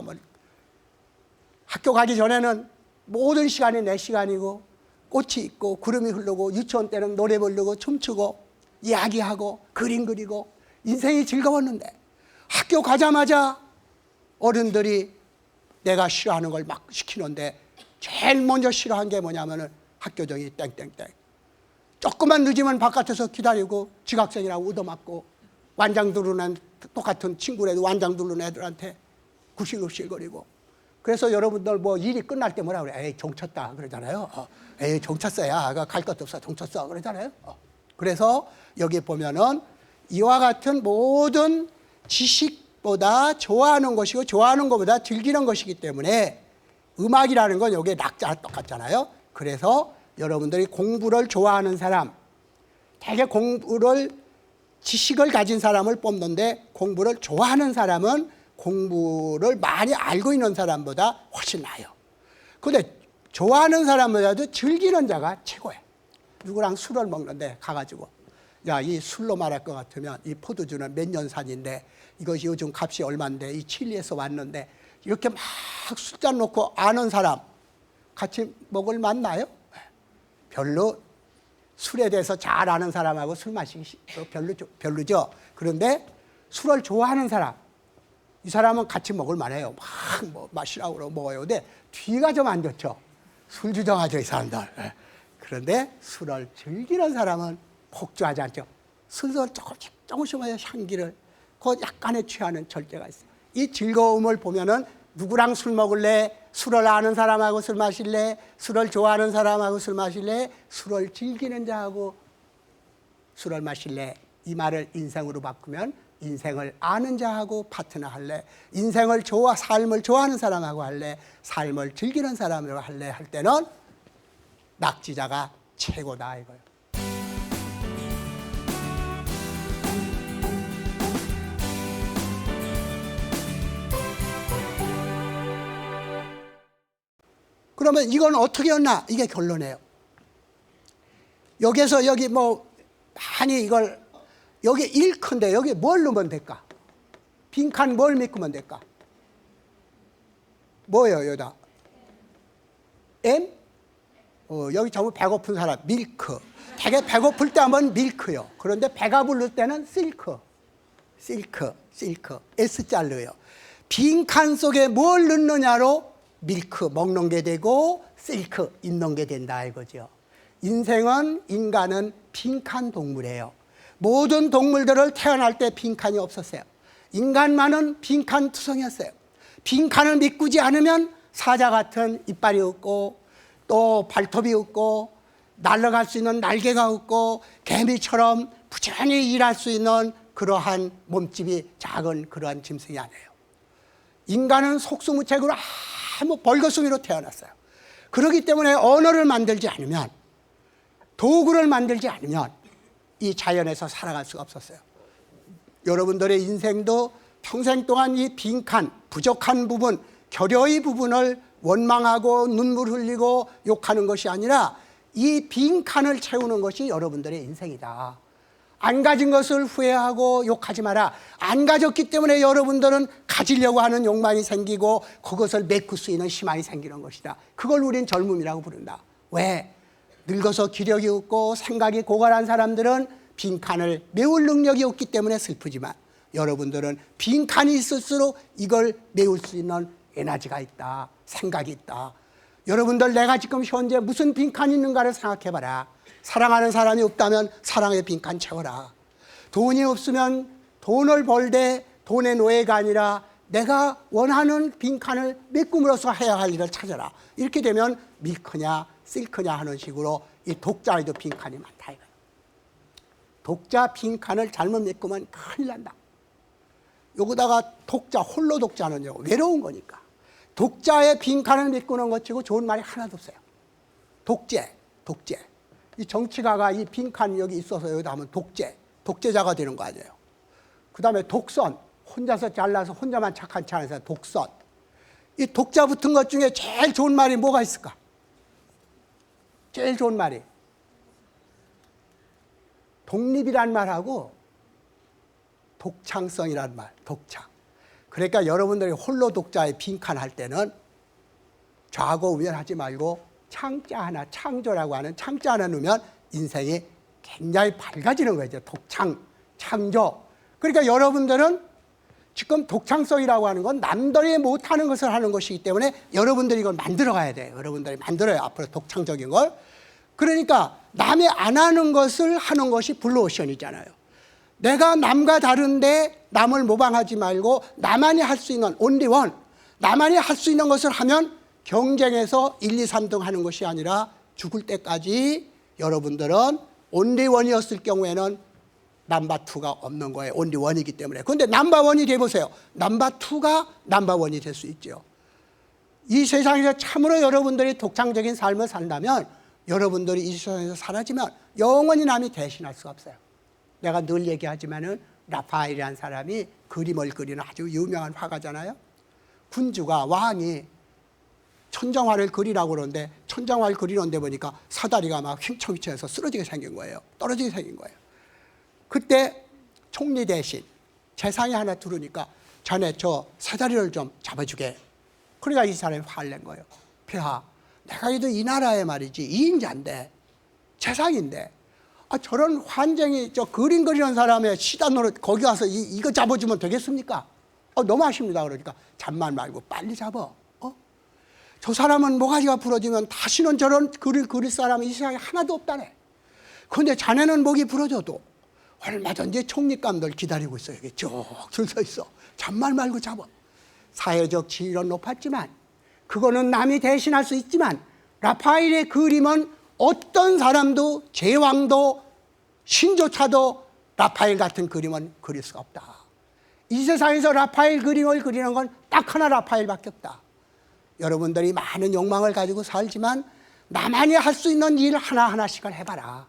학교 가기 전에는 모든 시간이 내 시간이고 꽃이 있고 구름이 흐르고 유치원 때는 노래 부르고 춤추고 이야기하고 그림 그리고 인생이 즐거웠는데 학교 가자마자 어른들이 내가 싫어하는 걸 막 시키는데 제일 먼저 싫어한 게 뭐냐면은 학교 종이 땡땡땡. 조금만 늦으면 바깥에서 기다리고 지각생이라고 얻어맞고 완장 두르는 똑같은 친구라도 완장 두르는 애들한테 굽실굽실거리고. 그래서 여러분들 뭐 일이 끝날 때 뭐라 그래? 에이 종쳤다 그러잖아요. 에이 종쳤어야 갈 것도 없어 종쳤어 그러잖아요. 그래서 여기 보면은 이와 같은 모든 지식보다 좋아하는 것이고 좋아하는 것보다 즐기는 것이기 때문에 음악이라는 건 여기에 낙자랑 똑같잖아요. 그래서 여러분들이 공부를 좋아하는 사람, 되게 지식을 가진 사람을 뽑는데 공부를 좋아하는 사람은 공부를 많이 알고 있는 사람보다 훨씬 나아요. 근데 좋아하는 사람보다도 즐기는 자가 최고예요. 누구랑 술을 먹는데 가가지고 야, 이 술로 말할 것 같으면 이 포도주는 몇 년 산인데 이것이 요즘 값이 얼마인데 이 칠리에서 왔는데 이렇게 막 술잔 놓고 아는 사람 같이 먹을 맛나요? 별로. 술에 대해서 잘 아는 사람하고 술 마시기 별로죠. 그런데 술을 좋아하는 사람, 이 사람은 같이 먹을 만해요. 막 마시라고 그러고 먹어요. 근데 뒤가 좀 안 좋죠. 술 주정하죠, 이 사람들. 그런데 술을 즐기는 사람은 폭주하지 않죠. 술을 조금씩 향기를, 그 약간의 취하는 절제가 있어요. 이 즐거움을 보면은 누구랑 술 먹을래? 술을 아는 사람하고 술 마실래? 술을 좋아하는 사람하고 술 마실래? 술을 즐기는 자하고 술을 마실래? 이 말을 인생으로 바꾸면 인생을 아는 자하고 파트너 할래? 인생을 삶을 좋아하는 사람하고 할래? 삶을 즐기는 사람으로 할래? 할 때는 낙지자가 최고다 이거예요. 그러면 이건 어떻게 했나? 이게 결론이에요. 여기서 여기 뭐 많이 이걸 여기 일컨대 여기 뭘 넣으면 될까? 빈칸 뭘 메꾸면 될까? 뭐예요, 여기다? M? 여기 전부 배고픈 사람, 밀크. 되게 배고플 때 하면 밀크요. 그런데 배가 부를 때는 실크. S자 넣어요. 빈칸 속에 뭘 넣느냐로 밀크 먹는 게 되고 실크 입는 게 된다 이거죠. 인간은 빈칸 동물이에요. 모든 동물들을 태어날 때 빈칸이 없었어요. 인간만은 빈칸투성이었어요. 빈칸을 메꾸지 않으면 사자 같은 이빨이 없고 또 발톱이 없고 날아갈 수 있는 날개가 없고 개미처럼 부지런히 일할 수 있는 그러한 몸집이 작은 그러한 짐승이 아니에요. 인간은 속수무책으로 아무 벌거숭이로 태어났어요. 그렇기 때문에 언어를 만들지 않으면, 도구를 만들지 않으면 이 자연에서 살아갈 수가 없었어요. 여러분들의 인생도 평생 동안 이 빈칸, 부족한 부분, 결여의 부분을 원망하고 눈물 흘리고 욕하는 것이 아니라 이 빈칸을 채우는 것이 여러분들의 인생이다. 안 가진 것을 후회하고 욕하지 마라. 안 가졌기 때문에 여러분들은 가지려고 하는 욕망이 생기고 그것을 메꿀 수 있는 희망이 생기는 것이다. 그걸 우린 젊음이라고 부른다. 왜? 늙어서 기력이 없고 생각이 고갈한 사람들은 빈칸을 메울 능력이 없기 때문에 슬프지만, 여러분들은 빈칸이 있을수록 이걸 메울 수 있는 에너지가 있다, 생각이 있다. 여러분들, 내가 지금 현재 무슨 빈칸이 있는가를 생각해봐라. 사랑하는 사람이 없다면 사랑의 빈칸 채워라. 돈이 없으면 돈을 벌되 돈의 노예가 아니라 내가 원하는 빈칸을 메꿈으로써 해야 할 일을 찾아라. 이렇게 되면 밀크냐 실크냐 하는 식으로 이 독자에도 빈칸이 많다 이거예요. 독자 빈칸을 잘못 메꾸면 큰일 난다. 여기다가 독자, 홀로 독자는요, 외로운 거니까. 독자의 빈칸을 메꾸는 것 치고 좋은 말이 하나도 없어요. 독재. 이 정치가가 이 빈칸 여기 있어서 여기다 하면 독재자가 되는 거 아니에요. 그 다음에 독선, 혼자서 잘라서 혼자만 착한 체 안에서 독선. 이 독자 붙은 것 중에 제일 좋은 말이 뭐가 있을까? 제일 좋은 말이 독립이란 말하고 독창성이란 말, 독창. 그러니까 여러분들이 홀로 독자의 빈칸 할 때는 좌고 우면하지 말고 창자 하나, 창조라고 하는 창자 하나 넣으면 인생이 굉장히 밝아지는 거죠. 독창, 창조. 그러니까 여러분들은 지금 독창성이라고 하는 건 남들이 못하는 것을 하는 것이기 때문에 여러분들이 이걸 만들어 가야 돼요. 여러분들이 만들어요. 앞으로 독창적인 걸. 그러니까 남이 안 하는 것을 하는 것이 블루오션이잖아요. 내가 남과 다른데 남을 모방하지 말고 나만이 할 수 있는 only one, 나만이 할 수 있는 것을 하면 경쟁에서 1, 2, 3등 하는 것이 아니라 죽을 때까지 여러분들은 only one이었을 경우에는 넘버 투가 없는 거예요. only one이기 때문에. 그런데 넘버 원이 돼보세요. 넘버 투가 넘버 원이 될 수 있죠. 이 세상에서 참으로 여러분들이 독창적인 삶을 산다면, 여러분들이 이 세상에서 사라지면 영원히 남이 대신할 수가 없어요. 내가 늘 얘기하지만은 라파엘이라는 사람이 그림을 그리는 아주 유명한 화가잖아요. 군주가, 왕이 천정화를 그리라고 그러는데 천정화를 그리는데 보니까 사다리가 막 휘청휘청해서 쓰러지게 생긴 거예요. 떨어지게 생긴 거예요. 그때 총리 대신 재상이 하나 들으니까 자네 저 사다리를 좀 잡아주게. 그러니까 이 사람이 화를 낸 거예요. 폐하, 내가 이도 이 나라에 말이지 2인자인데 재상인데 저런 환쟁이 저 그림 그리는 사람의 시단 노릇 거기 가서 이거 잡아주면 되겠습니까? 너무 아쉽니다. 그러니까 잠만 말고 빨리 잡아. 저 사람은 모가지가 부러지면 다시는 저런 글을 그릴 사람이 이 세상에 하나도 없다네. 그런데 자네는 목이 부러져도 얼마든지 총리감들 기다리고 있어. 여기 쭉 줄 서 있어. 잠만 말고 잡아. 사회적 지위는 높았지만, 그거는 남이 대신할 수 있지만, 라파엘의 그림은 어떤 사람도, 제왕도, 신조차도 라파엘 같은 그림은 그릴 수가 없다. 이 세상에서 라파엘 그림을 그리는 건 딱 하나 라파엘밖에 없다. 여러분들이 많은 욕망을 가지고 살지만 나만이 할 수 있는 일 하나하나씩을 해봐라.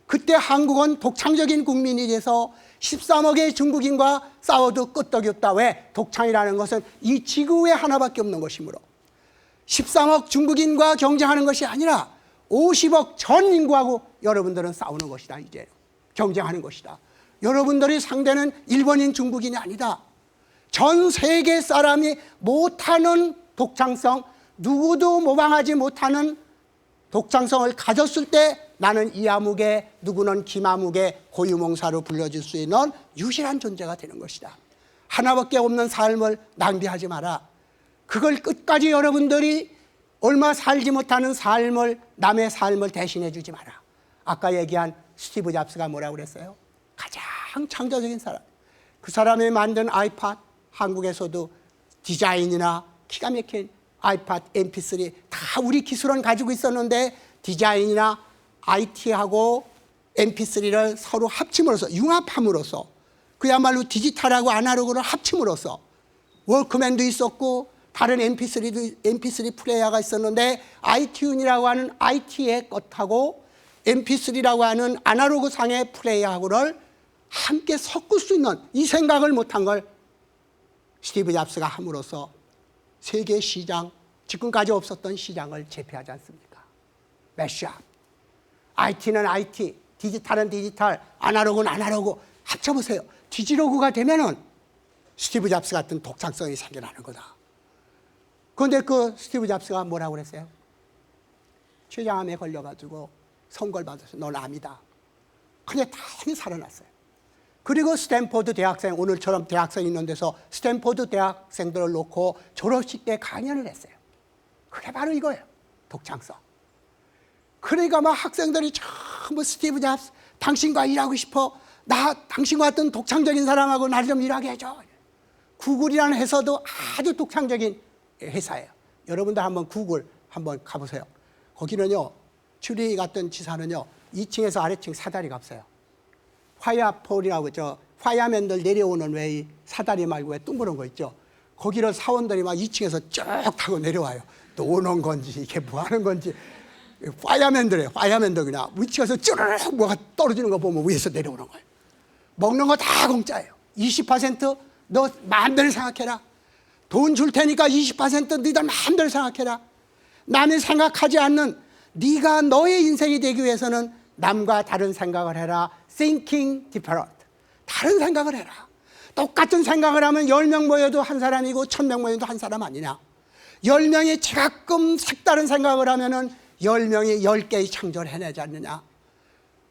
그때 한국은 독창적인 국민이 돼서 13억의 중국인과 싸워도 끄떡이 없다. 왜? 독창이라는 것은 이 지구에 하나밖에 없는 것이므로 13억 중국인과 경쟁하는 것이 아니라 50억 전 인구하고 여러분들은 싸우는 것이다. 이제 경쟁하는 것이다. 여러분들이 상대는 일본인, 중국인이 아니다. 전 세계 사람이 못하는 독창성, 누구도 모방하지 못하는 독창성을 가졌을 때 나는 이아무개, 누구는 김아무개, 고유명사로 불려질 수 있는 유일한 존재가 되는 것이다. 하나밖에 없는 삶을 낭비하지 마라. 그걸 끝까지 여러분들이 얼마 살지 못하는 삶을, 남의 삶을 대신해 주지 마라. 아까 얘기한 스티브 잡스가 뭐라고 그랬어요? 가장 가장 창조적인 사람. 그 사람이 만든 아이팟, 한국에서도 디자인이나 기가 막힌 아이팟, MP3 다 우리 기술은 가지고 있었는데 디자인이나 IT하고 MP3를 서로 합침으로써, 융합함으로써, 그야말로 디지털하고 아날로그를 합침으로써 워크맨도 있었고 다른 MP3 플레이어가 있었는데 아이튠이라고 하는 IT의 것하고 MP3라고 하는 아날로그 상의 플레이어하고를 함께 섞을 수 있는 이 생각을 못한 걸 스티브 잡스가 함으로써 세계 시장, 지금까지 없었던 시장을 제패하지 않습니까? 매시업. IT는 IT, 디지털은 디지털, 아날로그는 아날로그. 합쳐보세요. 디지로그가 되면은 스티브 잡스 같은 독창성이 생겨나는 거다. 그런데 그 스티브 잡스가 뭐라고 그랬어요? 췌장암에 걸려가지고 선고를 받았어요. 넌 암이다. 근데 다행히 살아났어요. 그리고 스탠포드 대학생, 오늘처럼 대학생 있는 데서 스탠포드 대학생들을 놓고 졸업식 때 강연을 했어요. 그게 바로 이거예요. 독창성. 그러니까 막 학생들이 전부 스티브 잡스, 당신과 일하고 싶어. 나 당신과 같은 독창적인 사람하고 날 좀 일하게 해줘. 구글이라는 회사도 아주 독창적인 회사예요. 여러분들 한번 구글 한번 가보세요. 거기는요, ‌츄리 같은 지사는요, 2층에서 아래층 사다리가 없어요. 파이어폴이라고 파이어맨들 내려오는 왜 사다리 말고 왜 둥그런 거 있죠? 거기를 사원들이 막 2층에서 쭉 타고 내려와요. 또 오는 건지 이게 뭐 하는 건지. 파이어맨들이에요. 파이어맨들 그냥 위치에서 쭈르륵 뭐가 떨어지는 거 보면 위에서 내려오는 거예요. 먹는 거 다 공짜예요. 20% 너 마음대로 생각해라. 돈 줄 테니까 20% 너희들 마음대로 생각해라. 남이 생각하지 않는 네가 너의 인생이 되기 위해서는 남과 다른 생각을 해라. Thinking different. 다른 생각을 해라. 똑같은 생각을 하면 10명 모여도 한 사람이고 1000명 모여도 한 사람 아니냐. 10명이 제각금 색다른 생각을 하면은 10명이 10개의 창조를 해내지 않느냐.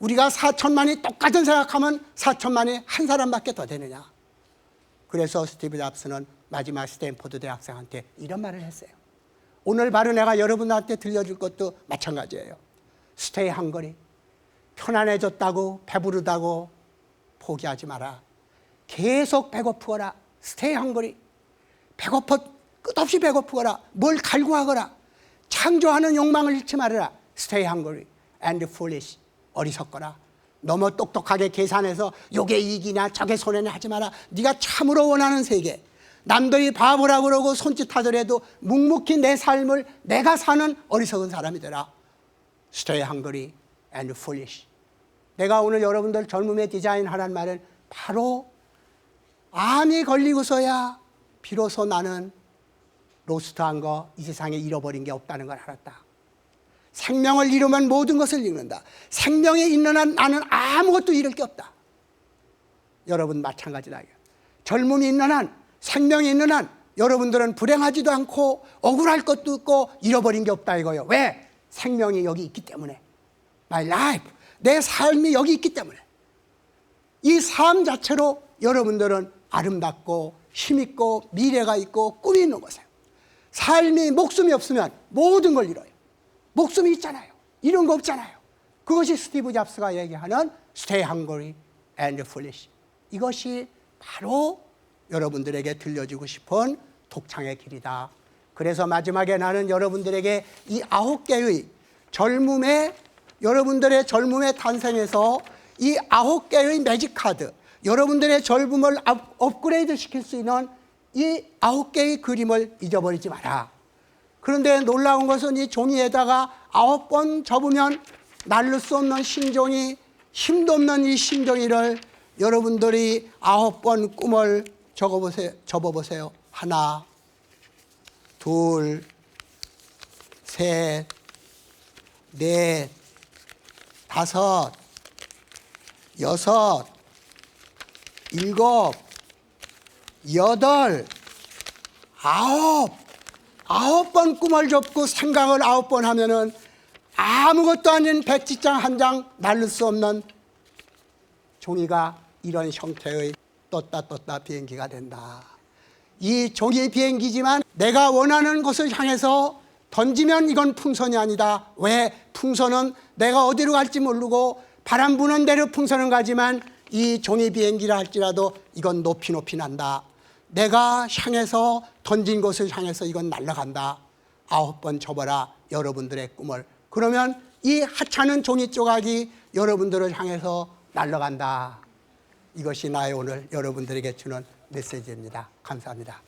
우리가 4천만이 똑같은 생각하면 4천만이 한 사람밖에 더 되느냐. 그래서 스티브 잡스는 마지막 스탠포드 대학생한테 이런 말을 했어요. 오늘 바로 내가 여러분한테 들려줄 것도 마찬가지예요. 스테이 헝거리. 편안해졌다고 배부르다고 포기하지 마라. 계속 배고프거라. 스테이 헝거리. 배고파 끝없이 배고프거라. 뭘 갈구하거라. 창조하는 욕망을 잃지 말아라. Stay hungry and foolish. 어리석거라. 너무 똑똑하게 계산해서 요게 이익이냐 저게 손해냐 하지 마라. 네가 참으로 원하는 세계. 남들이 바보라고 그러고 손짓하더라도 묵묵히 내 삶을 내가 사는 어리석은 사람이 되라. Stay hungry and foolish. 내가 오늘 여러분들 젊음의 디자인 하라는 말은 바로 암이 걸리고서야 비로소 나는 로스트한 거, 이 세상에 잃어버린 게 없다는 걸 알았다. 생명을 잃으면 모든 것을 잃는다. 생명에 있는 한 나는 아무것도 잃을 게 없다. 여러분 마찬가지다. 젊음이 있는 한, 생명이 있는 한 여러분들은 불행하지도 않고 억울할 것도 없고 잃어버린 게 없다 이거예요. 왜? 생명이 여기 있기 때문에. My life, 내 삶이 여기 있기 때문에. 이 삶 자체로 여러분들은 아름답고 힘있고 미래가 있고 꿈이 있는 것이에요. 삶이 목숨이 없으면 모든 걸 잃어요. 목숨이 있잖아요. 이런 거 없잖아요. 그것이 스티브 잡스가 얘기하는 Stay hungry and foolish. 이것이 바로 여러분들에게 들려주고 싶은 독창의 길이다. 그래서 마지막에 나는 여러분들에게 이 9개의 젊음의 여러분들의 젊음의 탄생에서 이 9개의 매직 카드, 여러분들의 젊음을 업그레이드 시킬 수 있는 이 9개의 그림을 잊어버리지 마라. 그런데 놀라운 것은 이 종이에다가 9번 접으면 날릴 수 없는 신종이, 힘도 없는 이 신종이를 여러분들이 9번 꿈을 접어보세요. 하나, 둘, 셋, 넷, 다섯, 여섯, 일곱, 여덟, 아홉 번 꿈을 접고 생각을 9번 하면은 아무것도 아닌 백지장 한 장 날릴 수 없는 종이가 이런 형태의 떴다 비행기가 된다. 이 종이 비행기지만 내가 원하는 곳을 향해서 던지면 이건 풍선이 아니다. 왜? 풍선은 내가 어디로 갈지 모르고 바람 부는 대로 풍선은 가지만 이 종이 비행기라 할지라도 이건 높이 높이 난다. 내가 향해서 던진 곳을 향해서 이건 날아간다. 9번 접어라 여러분들의 꿈을. 그러면 이 하찮은 종이 조각이 여러분들을 향해서 날아간다. 이것이 나의 오늘 여러분들에게 주는 메시지입니다. 감사합니다.